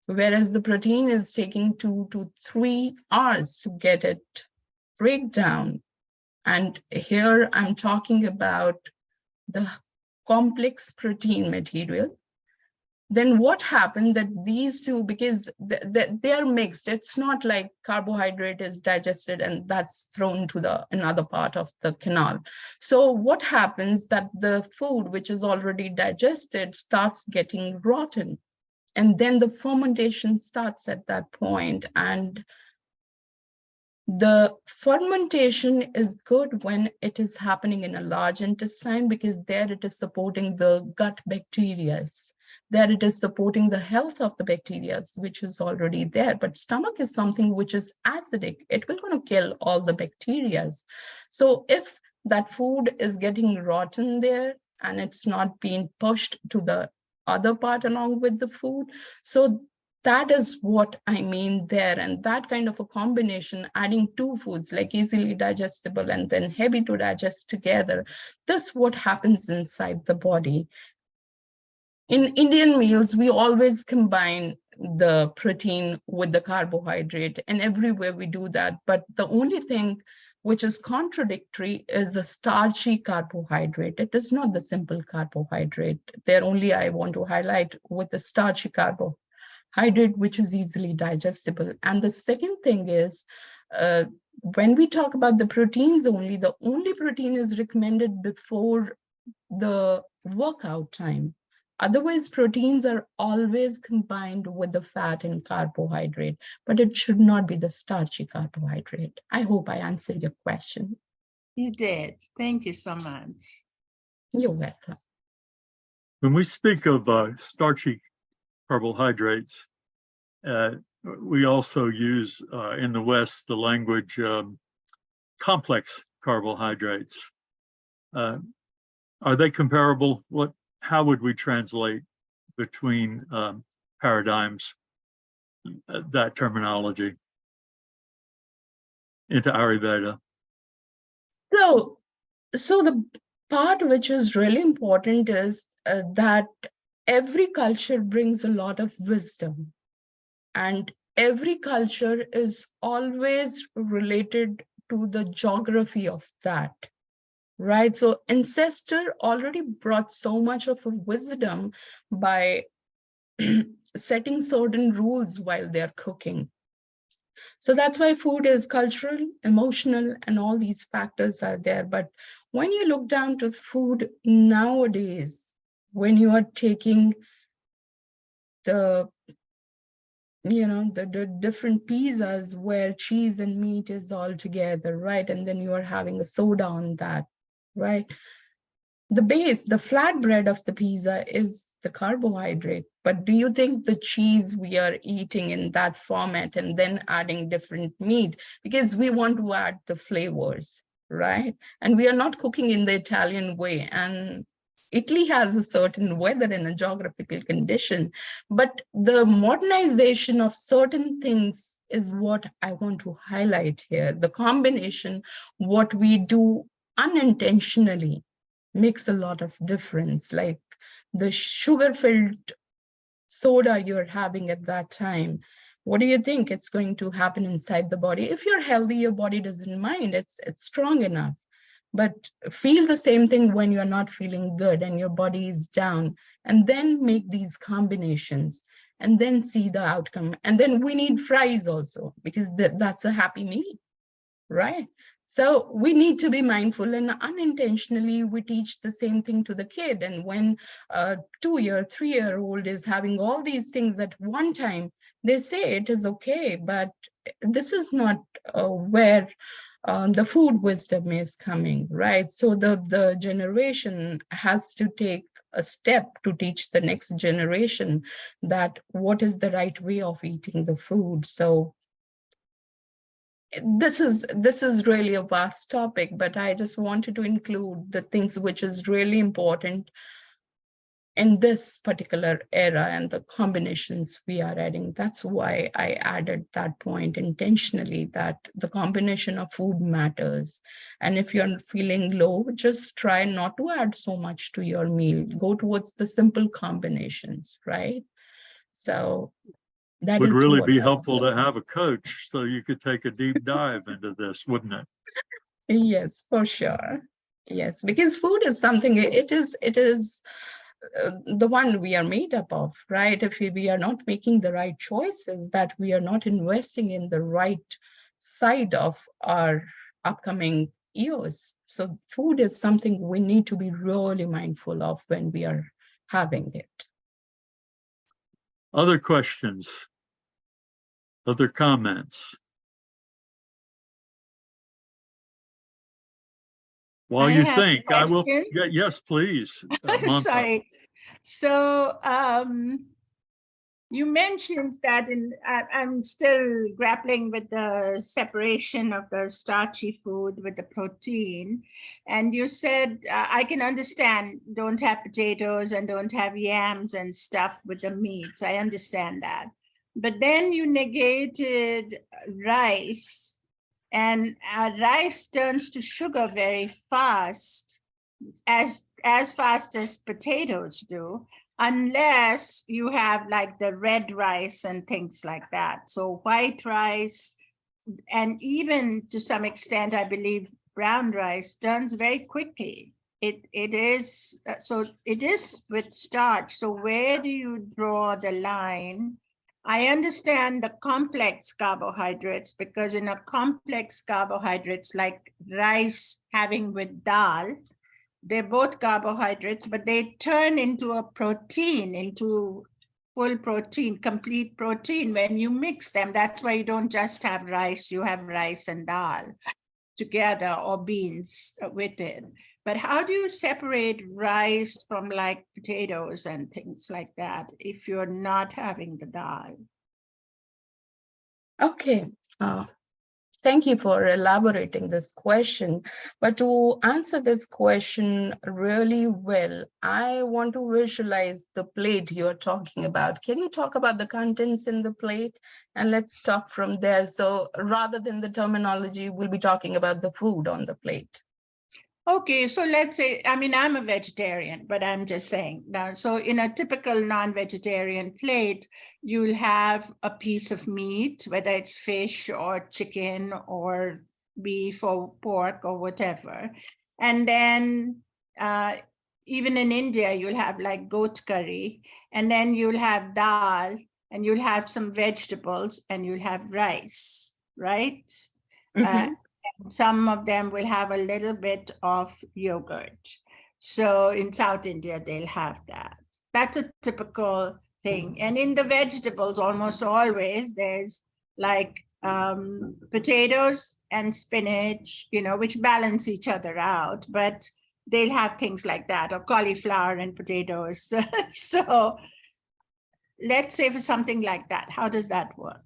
whereas the protein is taking 2 to 3 hours to get it breakdown. And here I'm talking about the complex protein material. Then what happened that these two, because they are mixed, it's not like carbohydrate is digested and that's thrown to the another part of the canal. So what happens that the food which is already digested starts getting rotten, and then the fermentation starts at that point. And the fermentation is good when it is happening in a large intestine, because there it is supporting the gut bacteria. There it is supporting the health of the bacteria, which is already there. But stomach is something which is acidic. It will going to kill all the bacteria. So if that food is getting rotten there and it's not being pushed to the other part along with the food, so that is what I mean there. And that kind of a combination, adding two foods like easily digestible and then heavy to digest together, that's what happens inside the body. In Indian meals, we always combine the protein with the carbohydrate, and everywhere we do that. But the only thing which is contradictory is the starchy carbohydrate. It is not the simple carbohydrate. There only I want to highlight with the starchy carbohydrate, which is easily digestible. And the second thing is, when we talk about the proteins only, the only protein is recommended before the workout time. Otherwise, proteins are always combined with the fat and carbohydrate, but it should not be the starchy carbohydrate. I hope I answered your question. You did. Thank you so much. You're welcome. When we speak of starchy carbohydrates, we also use in the West the language complex carbohydrates. Are they comparable? How would we translate between paradigms that terminology into Ayurveda? So the part which is really important is that every culture brings a lot of wisdom, and every culture is always related to the geography of that. Right, so ancestor already brought so much of a wisdom by setting certain rules while they're cooking. So that's why food is cultural, emotional, and all these factors are there. But when you look down to food nowadays, when you are taking the the different pizzas where cheese and meat is all together, right? And then you are having a soda on that, right? The base, the flatbread of the pizza is the carbohydrate. But do you think the cheese we are eating in that format and then adding different meat, because we want to add the flavors, right? And we are not cooking in the Italian way. And Italy has a certain weather and a geographical condition, but the modernization of certain things is what I want to highlight here. The combination, what we do unintentionally makes a lot of difference. Like the sugar-filled soda you're having at that time, what do you think it's going to happen inside the body? If you're healthy, your body doesn't mind, it's strong enough. But feel the same thing when you're not feeling good and your body is down, and then make these combinations and then see the outcome. And then we need fries also, because that's a happy meal, right? So we need to be mindful, and unintentionally we teach the same thing to the kid. And when a 2-year, 3-year-old is having all these things at one time, they say it is okay, but this is not where the food wisdom is coming, right? So the generation has to take a step to teach the next generation that what is the right way of eating the food. So this is really a vast topic, but I just wanted to include the things which is really important in this particular era and the combinations we are adding. That's why I added that point intentionally, that the combination of food matters. And if you're feeling low, just try not to add so much to your meal. Go towards the simple combinations, right? So that Would is really what be I helpful feel. to have a coach so you could take a deep dive into this, wouldn't it? Yes, for sure. Yes, because food is something, it is the one we are made up of, right? If we are not making the right choices, that we are not investing in the right side of our upcoming years. So food is something we need to be really mindful of when we are having it. Other questions? Other comments? While I you have a think, I will. question. Yes, please, Mamta. Sorry. So you mentioned that I'm still grappling with the separation of the starchy food with the protein. And you said, I can understand, don't have potatoes and don't have yams and stuff with the meats. I understand that. But then you negated rice, and rice turns to sugar very fast, as fast as potatoes do, unless you have like the red rice and things like that. So white rice, and even to some extent, I believe brown rice, turns very quickly. It is so it is with starch. So where do you draw the line? I understand the complex carbohydrates, because in a complex carbohydrates like rice having with dal, they're both carbohydrates, but they turn into a protein, into full protein, complete protein when you mix them. That's why you don't just have rice, you have rice and dal together, or beans with it. But how do you separate rice from like potatoes and things like that if you're not having the dal? Okay. Thank you for elaborating this question. But to answer this question really well, I want to visualize the plate you're talking about. Can you talk about the contents in the plate? And let's talk from there. So rather than the terminology, we'll be talking about the food on the plate. Okay, so let's say, I mean, I'm a vegetarian, but I'm just saying now. So in a typical non-vegetarian plate, you'll have a piece of meat, whether it's fish or chicken or beef or pork or whatever. And then even in India, you'll have like goat curry, and then you'll have dal, and you'll have some vegetables, and you'll have rice, right? Some of them will have a little bit of yogurt. So in South India, they'll have that. That's a typical thing. And in the vegetables, almost always, there's like potatoes and spinach, which balance each other out. But they'll have things like that, or cauliflower and potatoes. So let's say for something like that, how does that work?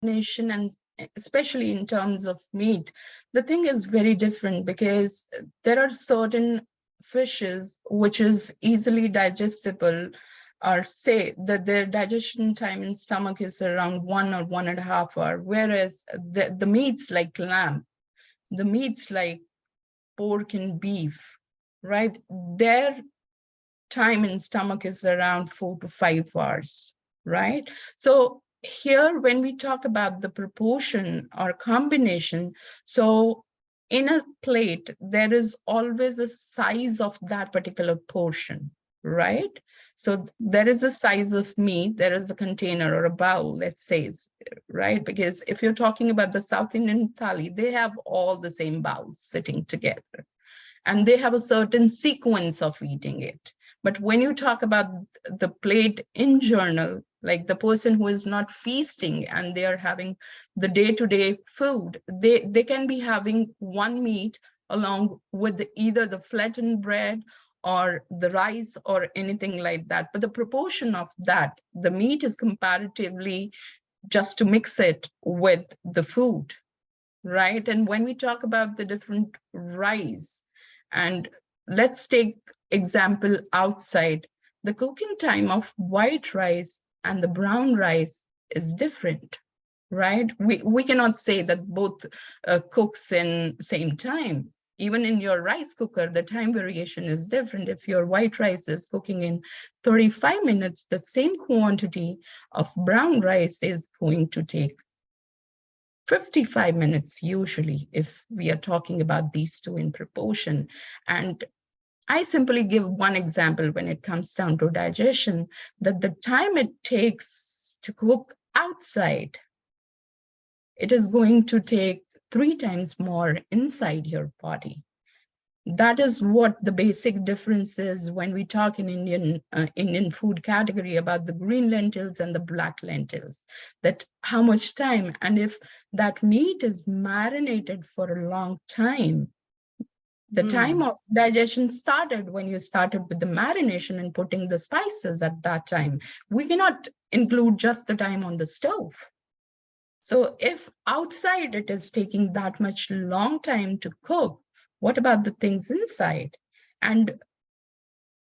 And especially in terms of meat, the thing is very different, because there are certain fishes, which is easily digestible, or say that their digestion time in stomach is around 1 or 1.5 hours, whereas the meats like lamb, the meats like pork and beef, right? Their time in stomach is around 4 to 5 hours, right? So here, when we talk about the proportion or combination, so in a plate, there is always a size of that particular portion, right? So there is a size of meat, there is a container or a bowl, let's say, right? Because if you're talking about the South Indian thali, they have all the same bowls sitting together, and they have a certain sequence of eating it. But when you talk about the plate in general, like the person who is not feasting and they are having the day-to-day food, they can be having one meat along with either the flattened bread or the rice or anything like that. But the proportion of that, the meat is comparatively just to mix it with the food, right? And when we talk about the different rice, and let's take example outside, the cooking time of white rice and the brown rice is different, right? We cannot say that both cooks in same time. Even in your rice cooker, the time variation is different. If your white rice is cooking in 35 minutes, the same quantity of brown rice is going to take 55 minutes usually, if we are talking about these two in proportion. And I simply give one example when it comes down to digestion, that the time it takes to cook outside, it is going to take 3 times more inside your body. That is what the basic difference is when we talk in Indian food category about the green lentils and the black lentils, that how much time, and if that meat is marinated for a long time, the time of digestion started when you started with the marination and putting the spices at that time. We cannot include just the time on the stove. So if outside it is taking that much long time to cook, what about the things inside? And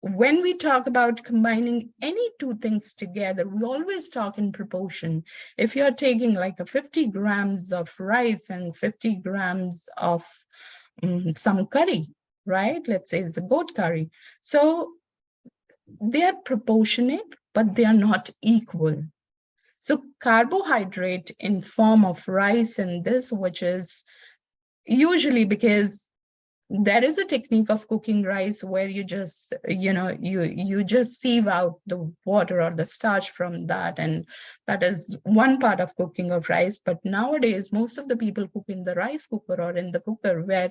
when we talk about combining any two things together, we always talk in proportion. If you're taking like a 50 grams of rice and 50 grams of some curry, right? Let's say it's a goat curry. So they are proportionate, but they are not equal. So carbohydrate in form of rice and this, which is usually because there is a technique of cooking rice where you just, you just sieve out the water or the starch from that. And that is one part of cooking of rice. But nowadays, most of the people cook in the rice cooker or in the cooker where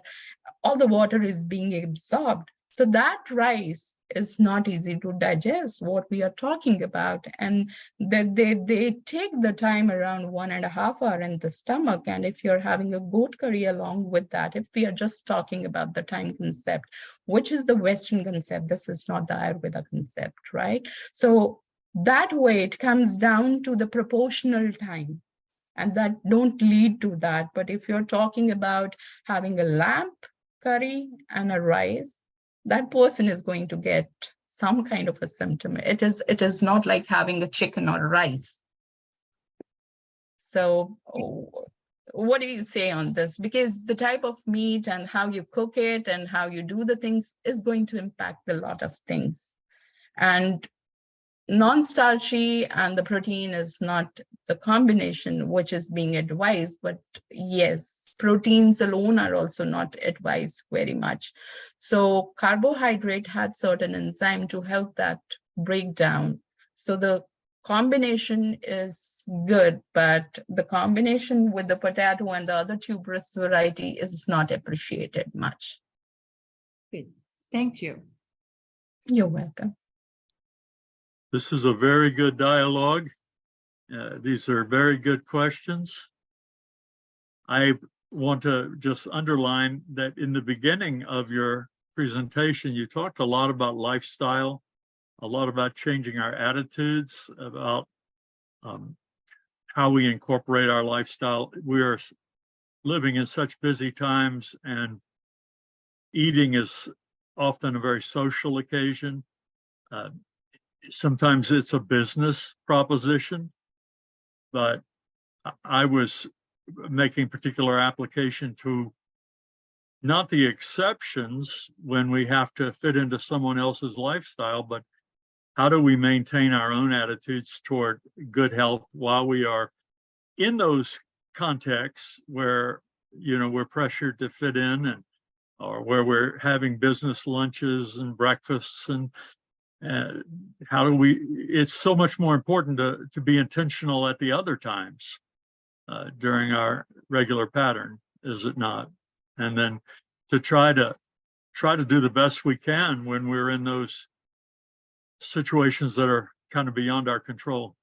all the water is being absorbed. So that rice is not easy to digest, what we are talking about. And that they take the time around 1.5 hours in the stomach. And if you're having a goat curry along with that, if we are just talking about the time concept, which is the Western concept, this is not the Ayurveda concept, right? So that way it comes down to the proportional time. And that don't lead to that. But if you're talking about having a lamb curry and a rice, that person is going to get some kind of a symptom. It is not like having a chicken or rice. So what do you say on this? Because the type of meat and how you cook it and how you do the things is going to impact a lot of things. And non-starchy and the protein is not the combination which is being advised, but yes, proteins alone are also not advised very much. So carbohydrate had certain enzyme to help that break down. So the combination is good, but the combination with the potato and the other tuberous variety is not appreciated much. Good. Thank you. You're welcome. This is a very good dialogue. These are very good questions. I want to just underline that in the beginning of your presentation, you talked a lot about lifestyle, a lot about changing our attitudes, about how we incorporate our lifestyle. We are living in such busy times, and eating is often a very social occasion. Sometimes it's a business proposition, but I was making particular application to not the exceptions when we have to fit into someone else's lifestyle, but how do we maintain our own attitudes toward good health while we are in those contexts where, you know, we're pressured to fit in, and or where we're having business lunches and breakfasts, and how do we, it's so much more important to be intentional at the other times during our regular pattern, is it not? And then to try to do the best we can when we're in those situations that are kind of beyond our control.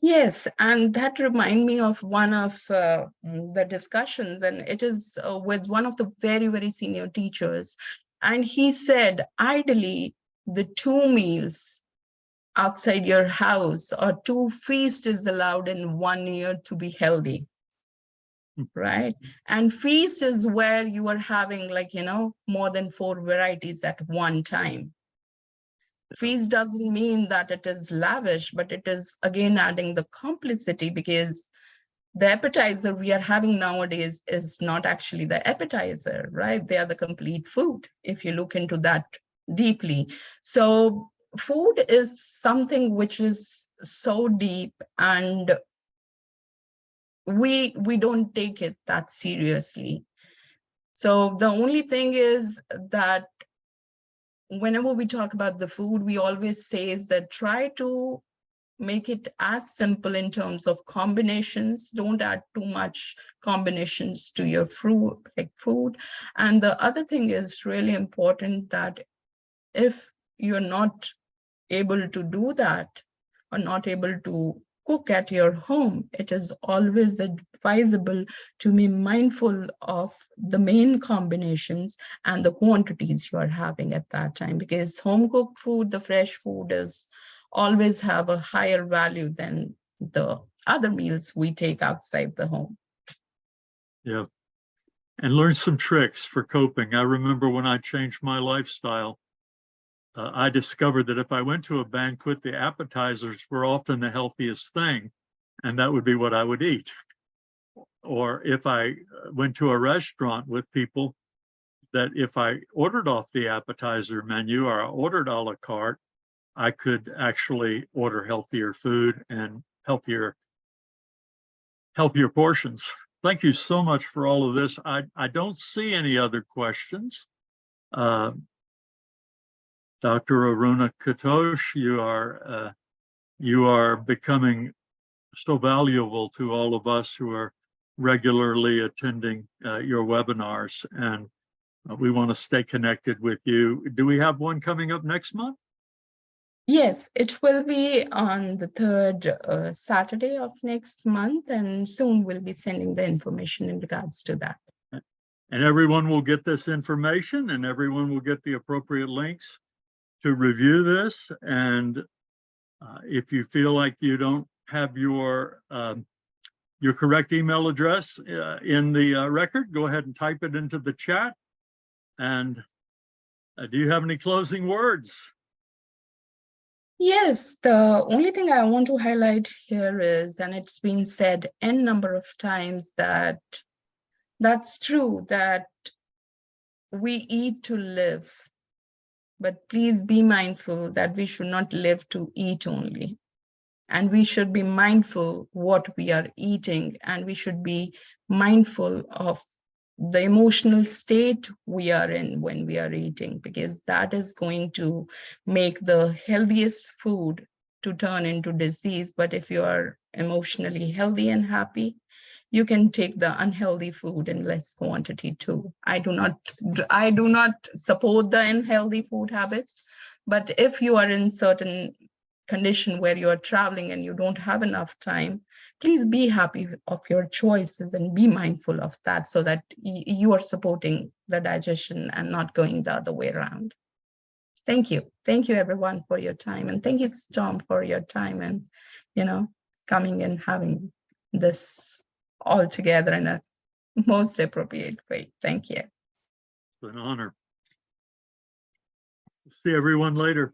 Yes, and that remind me of one of the discussions, and it is with one of the very, very senior teachers. And he said, ideally, the 2 meals outside your house or 2 feasts is allowed in 1 year to be healthy, right? And feast is where you are having, like, you know, more than 4 varieties at one time. Feast doesn't mean that it is lavish, but it is again adding the complicity, because the appetizer we are having nowadays is not actually the appetizer, right? They are the complete food, if you look into that deeply. So food is something which is so deep, and we don't take it that seriously. So the only thing is that whenever we talk about the food, we always say is that try to make it as simple in terms of combinations. Don't add too much combinations to your fruit, like food. And the other thing is really important, that if you're not able to do that or not able to cook at your home, it is always advisable to be mindful of the main combinations and the quantities you are having at that time, because home cooked food, the fresh food, is always have a higher value than the other meals we take outside the home. Yeah. And learn some tricks for coping. I remember when I changed my lifestyle, I discovered that if I went to a banquet, the appetizers were often the healthiest thing, and that would be what I would eat. Or if I went to a restaurant with people, that if I ordered off the appetizer menu or I ordered a la carte, I could actually order healthier food and healthier portions. Thank you so much for all of this. I don't see any other questions. Dr. Aruna Katoch, you are becoming so valuable to all of us who are regularly attending your webinars, and we want to stay connected with you. Do we have one coming up next month? Yes, it will be on the 3rd Saturday of next month, and soon we'll be sending the information in regards to that. And everyone will get this information, and everyone will get the appropriate links to review this. And if you feel like you don't have your correct email address in the record, go ahead and type it into the chat. And do you have any closing words? Yes, the only thing I want to highlight here is, and it's been said n number of times, that that's true, that we eat to live. But please be mindful that we should not live to eat only. And we should be mindful what we are eating, and we should be mindful of the emotional state we are in when we are eating, because that is going to make the healthiest food to turn into disease. But if you are emotionally healthy and happy, you can take the unhealthy food in less quantity too. I do not support the unhealthy food habits, but if you are in certain condition where you are traveling and you don't have enough time, please be happy of your choices and be mindful of that, so that you are supporting the digestion and not going the other way around. Thank you. Thank you everyone for your time, and thank you, Tom, for your time and, you know, coming and having this all together in a most appropriate way. Thank you. It's an honor. See everyone later.